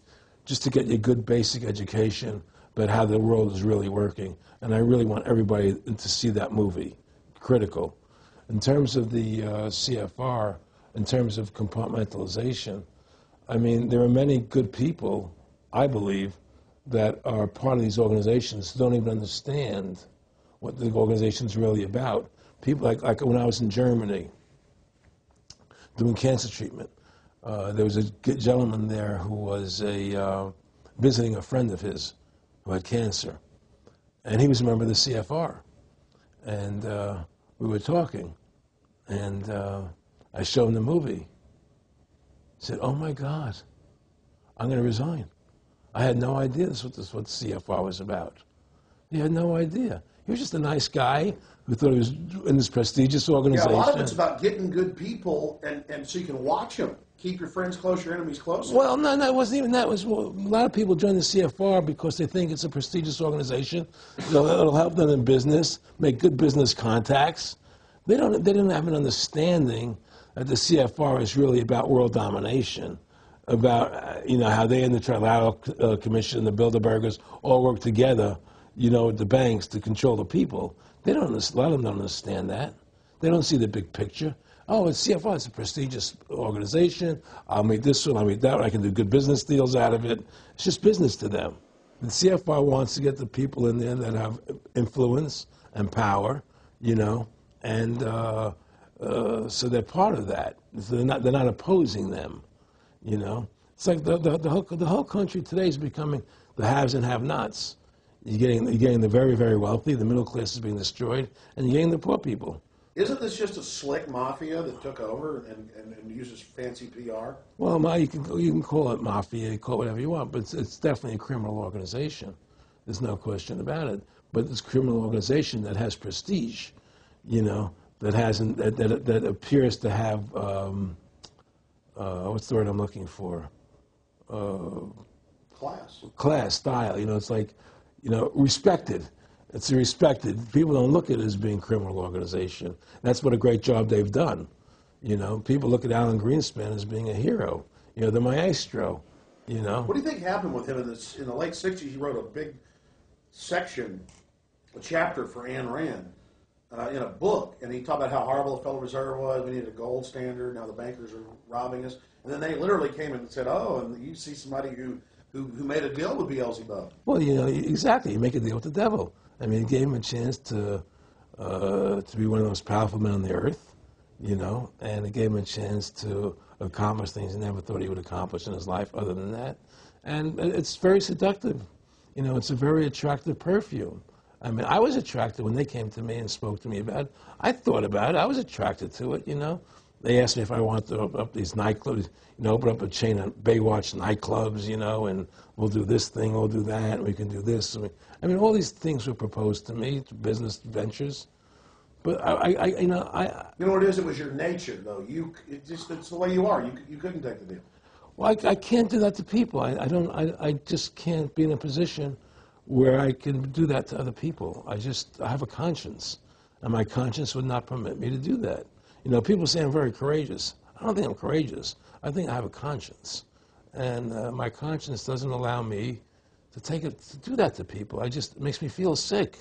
just to get you a good basic education about how the world is really working. And I really want everybody to see that movie, critical. In terms of the CFR, in terms of compartmentalization, I mean, there are many good people, I believe, that are part of these organizations who don't even understand what the organization's really about. People like when I was in Germany doing cancer treatment, there was a gentleman there who was visiting a friend of his who had cancer, and he was a member of the CFR, and we were talking, and I showed him the movie. He said, "Oh my God, I'm going to resign. I had no idea this was what the CFR was about." He had no idea. He was just a nice guy who thought he was in this prestigious organization. Yeah, a lot of it's about getting good people, and so you can watch them. Keep your friends close, your enemies closer. Well, no, it wasn't even that. A lot of people join the CFR because they think it's a prestigious organization. It'll help them in business, make good business contacts. They didn't have an understanding that the CFR is really about world domination, about how they and the Trilateral Commission and the Bilderbergers all work together, with the banks to control the people. A lot of them don't understand that. They don't see the big picture. Oh, it's CFR, it's a prestigious organization. I'll make this one, I'll make that one. I can do good business deals out of it. It's just business to them. The CFR wants to get the people in there that have influence and power, and so they're part of that. So they're not opposing them, It's like the whole country today is becoming the haves and have-nots. You're getting the very, very wealthy, the middle class is being destroyed, and you're getting the poor people. Isn't this just a slick mafia that took over and uses fancy PR? Well, you can call it mafia, you call it whatever you want, but it's definitely a criminal organization. There's no question about it. But it's a criminal organization that has prestige, that appears to have what's the word I'm looking for? Class, style. It's like, respected. It's respected. People don't look at it as being a criminal organization. That's what a great job they've done. People look at Alan Greenspan as being a hero. The maestro. What do you think happened with him in the late '60s? He wrote a big section, a chapter for Ayn Rand in a book, and he talked about how horrible the Federal Reserve was. We needed a gold standard. Now the bankers are robbing us. And then they literally came and said, "Oh, and you see somebody who made a deal with Beelzebub." Well, exactly. You make a deal with the devil. I mean, it gave him a chance to be one of the most powerful men on the earth, and it gave him a chance to accomplish things he never thought he would accomplish in his life other than that. And it's very seductive. It's a very attractive perfume. I mean, I was attracted when they came to me and spoke to me about it. I thought about it. I was attracted to it, They asked me if I wanted to open up these nightclubs, open up a chain of Baywatch nightclubs, and we'll do this thing, we'll do that, and we can do this. I mean, all these things were proposed to me, business ventures. But you know what it is? It was your nature, though. It's the way you are. You couldn't take the deal. Well, I can't do that to people. I just can't be in a position where I can do that to other people. I have a conscience, and my conscience would not permit me to do that. People say I'm very courageous. I don't think I'm courageous. I think I have a conscience. And my conscience doesn't allow me to do that to people. It makes me feel sick.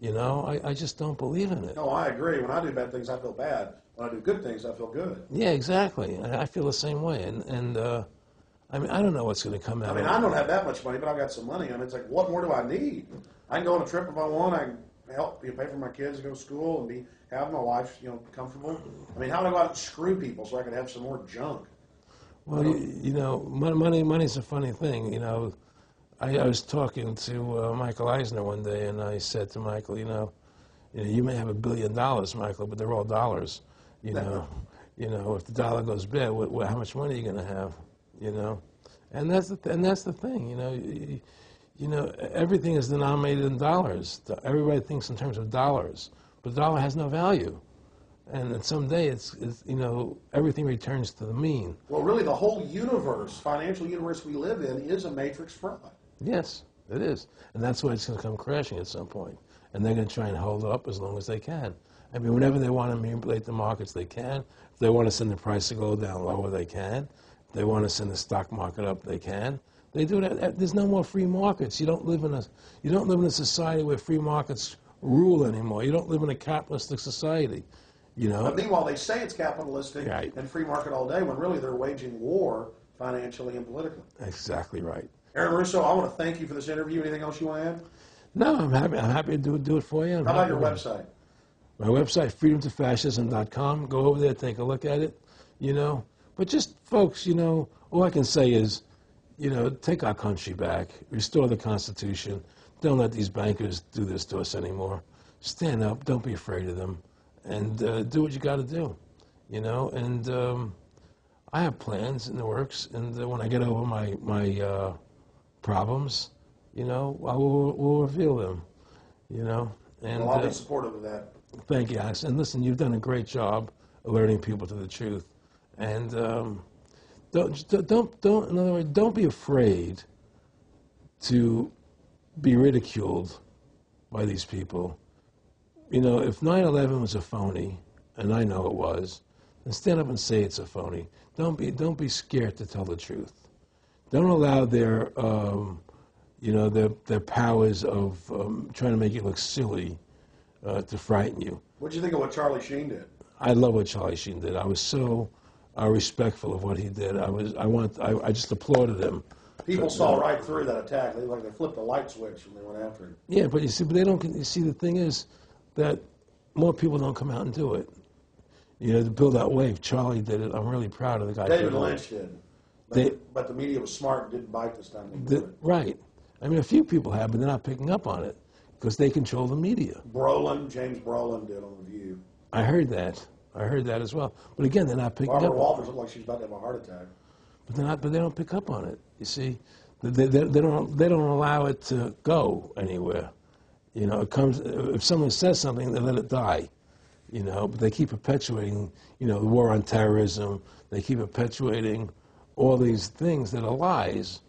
I just don't believe in it. No, I agree. When I do bad things, I feel bad. When I do good things, I feel good. Yeah, exactly. I feel the same way. And I mean, I don't know what's going to come out. I mean, I don't have that much money, but I've got some money. I mean, it's like, what more do I need? I can go on a trip if I want. I can help pay for my kids to go to school and have my life, comfortable. I mean, how do I go out and screw people so I can have some more junk? Well, money's a funny thing. I was talking to Michael Eisner one day, and I said to Michael, you may have $1 billion, Michael, but they're all dollars. If the dollar goes bad, how much money are you going to have? you know, and that's the thing, you know. Everything is denominated in dollars. Everybody thinks in terms of dollars, but the dollar has no value. And someday it's everything returns to the mean. Well, really, the whole universe, financial universe we live in, is a matrix fraud. Yes, it is. And that's why it's going to come crashing at some point. And they're going to try and hold it up as long as they can. I mean, whenever they want to manipulate the markets, they can. If they want to send the price to go down lower, they can. If they want to send the stock market up, they can. They do that. There's no more free markets. You don't live in a society where free markets rule anymore. You don't live in a capitalistic society. You know. But meanwhile, they say it's capitalistic Right. and free market all day, when really they're waging war financially and politically. Exactly right. Aaron Russo, I want to thank you for this interview. Anything else you want to add? No, I'm happy to do it for you. How about your website? My website, freedomtofascism.com. Go over there, take a look at it, you know. But just, folks, you know, all I can say is, you know, take our country back, restore the Constitution. Don't let these bankers do this to us anymore. Stand up, don't be afraid of them, and do what you got to do, you know. And I have plans in the works, and when I get over my problems, you know, we'll reveal them, you know. And Well, I'll be supportive of that. Thank you, Alex. And listen, you've done a great job alerting people to the truth. And in other words, don't be afraid to be ridiculed by these people. You know, if 9/11 was a phony, and I know it was, then stand up and say it's a phony. Don't be scared to tell the truth. Don't allow their powers of trying to make you look silly to frighten you. What do you think of what Charlie Sheen did? I love what Charlie Sheen did. I was so respectful of what he did. I just applauded him. People saw right through that attack. They flipped the light switch when they went after him. Yeah, but they don't. You see, the thing is that more people don't come out and do it. You know, to build that wave. Charlie did it. I'm really proud of the guy. David Lynch did. But the media was smart and didn't bite this time. Right. I mean, a few people have, but they're not picking up on it because they control the media. James Brolin did on The View. I heard that as well. But again, they're not picking Barbara up. Walters looked like she's about to have a heart attack. But they don't pick up on it. You see, they don't allow it to go anywhere. You know, it comes if someone says something, they let it die. You know, but they keep perpetuating, you know, the war on terrorism. They keep perpetuating all these things that are lies.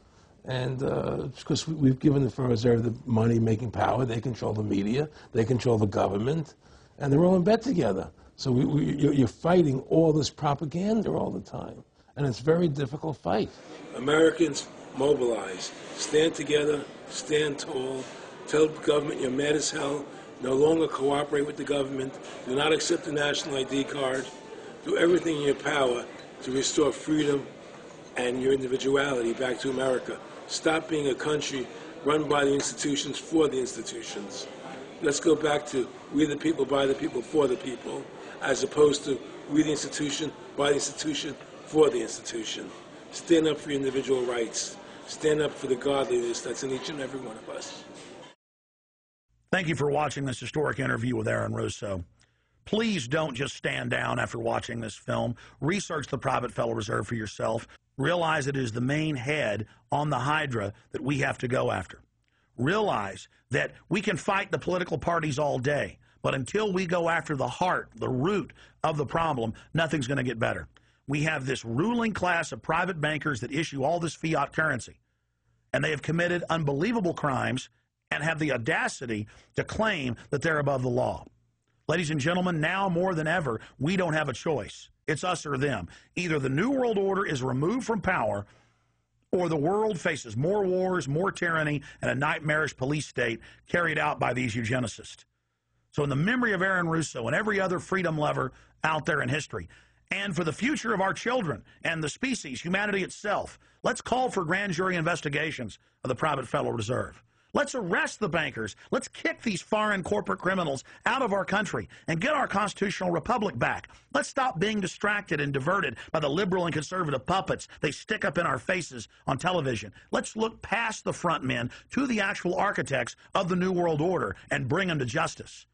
And because we've given the Federal Reserve the money-making power, they control the media, they control the government, and they're all in bed together. So you're fighting all this propaganda all the time, and it's a very difficult fight. Americans, mobilize. Stand together, stand tall, tell the government you're mad as hell, no longer cooperate with the government, do not accept the national ID card, do everything in your power to restore freedom and your individuality back to America. Stop being a country run by the institutions for the institutions. Let's go back to we the people, by the people, for the people, as opposed to we the institution, by the institution, for the institution. Stand up for your individual rights. Stand up for the godliness that's in each and every one of us. Thank you for watching this historic interview with Aaron Russo. Please don't just stand down after watching this film. Research the private Federal Reserve for yourself. Realize it is the main head on the Hydra that we have to go after. Realize that we can fight the political parties all day, but until we go after the heart, the root of the problem, nothing's going to get better. We have this ruling class of private bankers that issue all this fiat currency, and they have committed unbelievable crimes and have the audacity to claim that they're above the law. Ladies and gentlemen, now more than ever, we don't have a choice. It's us or them. Either the New World Order is removed from power, or the world faces more wars, more tyranny, and a nightmarish police state carried out by these eugenicists. So in the memory of Aaron Russo and every other freedom lover out there in history, and for the future of our children and the species, humanity itself, let's call for grand jury investigations of the private Federal Reserve. Let's arrest the bankers. Let's kick these foreign corporate criminals out of our country and get our constitutional republic back. Let's stop being distracted and diverted by the liberal and conservative puppets they stick up in our faces on television. Let's look past the front men to the actual architects of the New World Order and bring them to justice.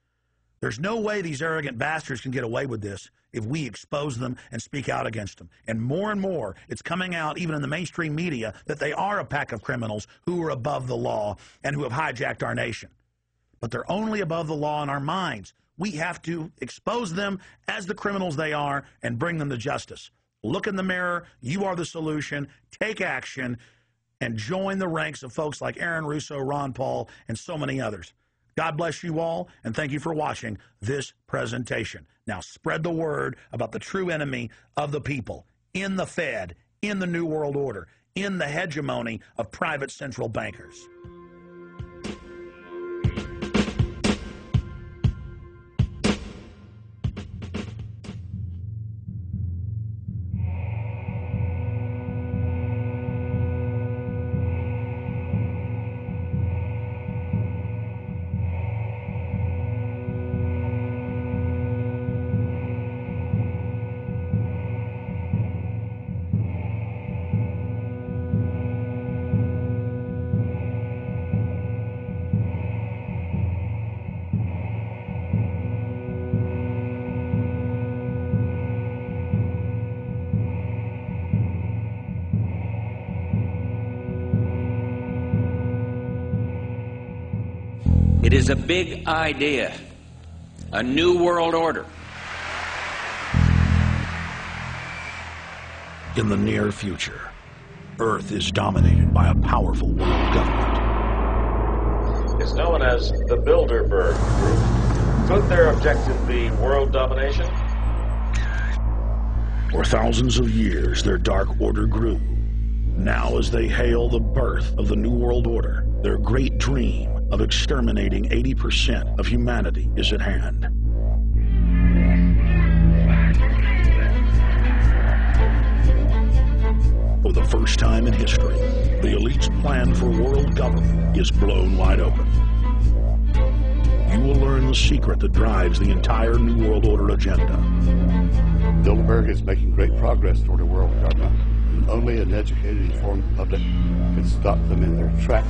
There's no way these arrogant bastards can get away with this if we expose them and speak out against them. And more, it's coming out even in the mainstream media that they are a pack of criminals who are above the law and who have hijacked our nation. But they're only above the law in our minds. We have to expose them as the criminals they are and bring them to justice. Look in the mirror. You are the solution. Take action and join the ranks of folks like Aaron Russo, Ron Paul, and so many others. God bless you all, and thank you for watching this presentation. Now spread the word about the true enemy of the people in the Fed, in the New World Order, in the hegemony of private central bankers. It is a big idea, a new world order. In the near future, Earth is dominated by a powerful world government. It's known as the Bilderberg Group. Could their objective be world domination? For thousands of years, their dark order grew. Now, as they hail the birth of the New World Order, their great dream of exterminating 80% of humanity is at hand. For the first time in history, the elite's plan for world government is blown wide open. You will learn the secret that drives the entire New World Order agenda. Bilderberg is making great progress toward a world government. Only an educated, informed public can stop them in their tracks.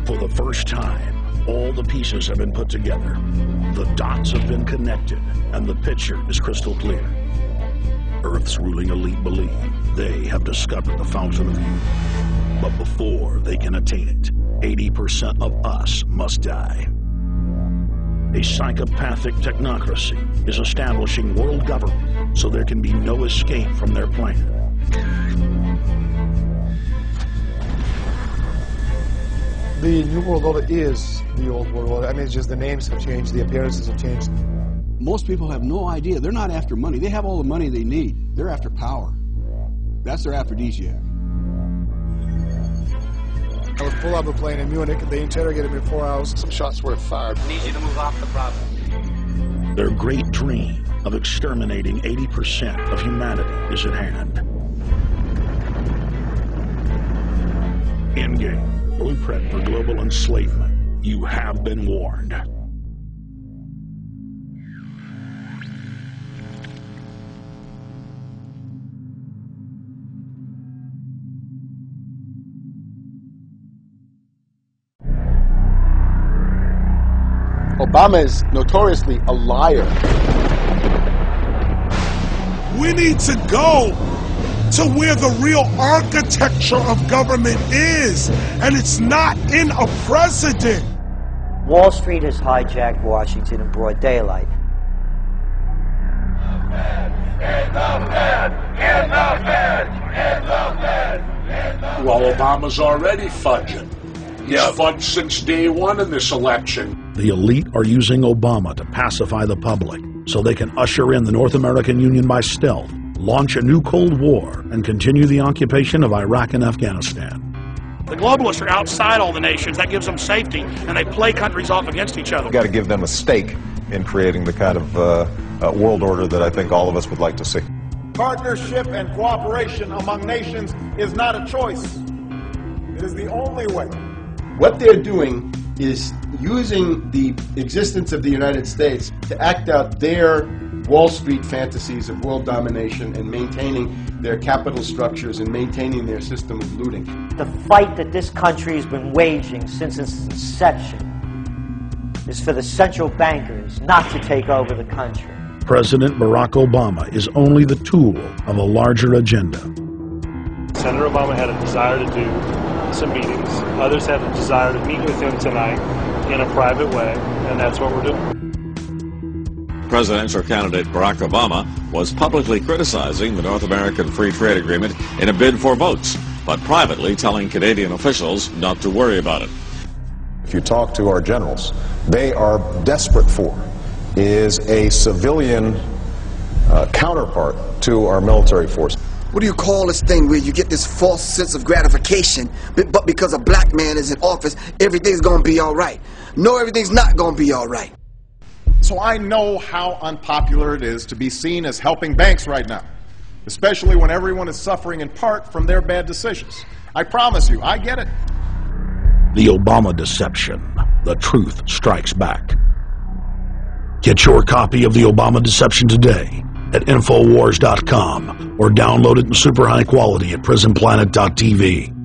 For the first time, all the pieces have been put together. The dots have been connected, and the picture is crystal clear. Earth's ruling elite believe they have discovered the fountain of youth. But before they can attain it, 80% of us must die. A psychopathic technocracy is establishing world government so there can be no escape from their plan. The New World Order is the old world order. I mean, it's just the names have changed, the appearances have changed. Most people have no idea. They're not after money. They have all the money they need. They're after power. That's their aphrodisiac. I was pulled out of a plane in Munich and they interrogated me for 4 hours. Some shots were fired. Need you to move off the problem. Their great dream of exterminating 80% of humanity is at hand. Endgame. Blueprint for global enslavement. You have been warned. Obama is notoriously a liar. We need to go to where the real architecture of government is, and it's not in a president. Wall Street has hijacked Washington in broad daylight. Well, Obama's already fudging. He's fudged since day one in this election. The elite are using Obama to pacify the public so they can usher in the North American Union by stealth, launch a new Cold War, and continue the occupation of Iraq and Afghanistan. The globalists are outside all the nations. That gives them safety, and they play countries off against each other. We've got to give them a stake in creating the kind of world order that I think all of us would like to see. Partnership and cooperation among nations is not a choice. It is the only way. What they're doing is using the existence of the United States to act out their Wall Street fantasies of world domination and maintaining their capital structures and maintaining their system of looting. The fight that this country has been waging since its inception is for the central bankers not to take over the country. President Barack Obama is only the tool of a larger agenda. Senator Obama had a desire to do some meetings. Others had a desire to meet with him tonight in a private way, and that's what we're doing. Presidential candidate Barack Obama was publicly criticizing the North American Free Trade Agreement in a bid for votes, but privately telling Canadian officials not to worry about it. If you talk to our generals, they are desperate for is a civilian counterpart to our military force. What do you call this thing where you get this false sense of gratification, but because a black man is in office, everything's going to be all right? No, everything's not going to be all right. So I know how unpopular it is to be seen as helping banks right now, especially when everyone is suffering in part from their bad decisions. I promise you, I get it. The Obama deception. The truth strikes back. Get your copy of The Obama Deception today at Infowars.com or download it in super high quality at prisonplanet.tv.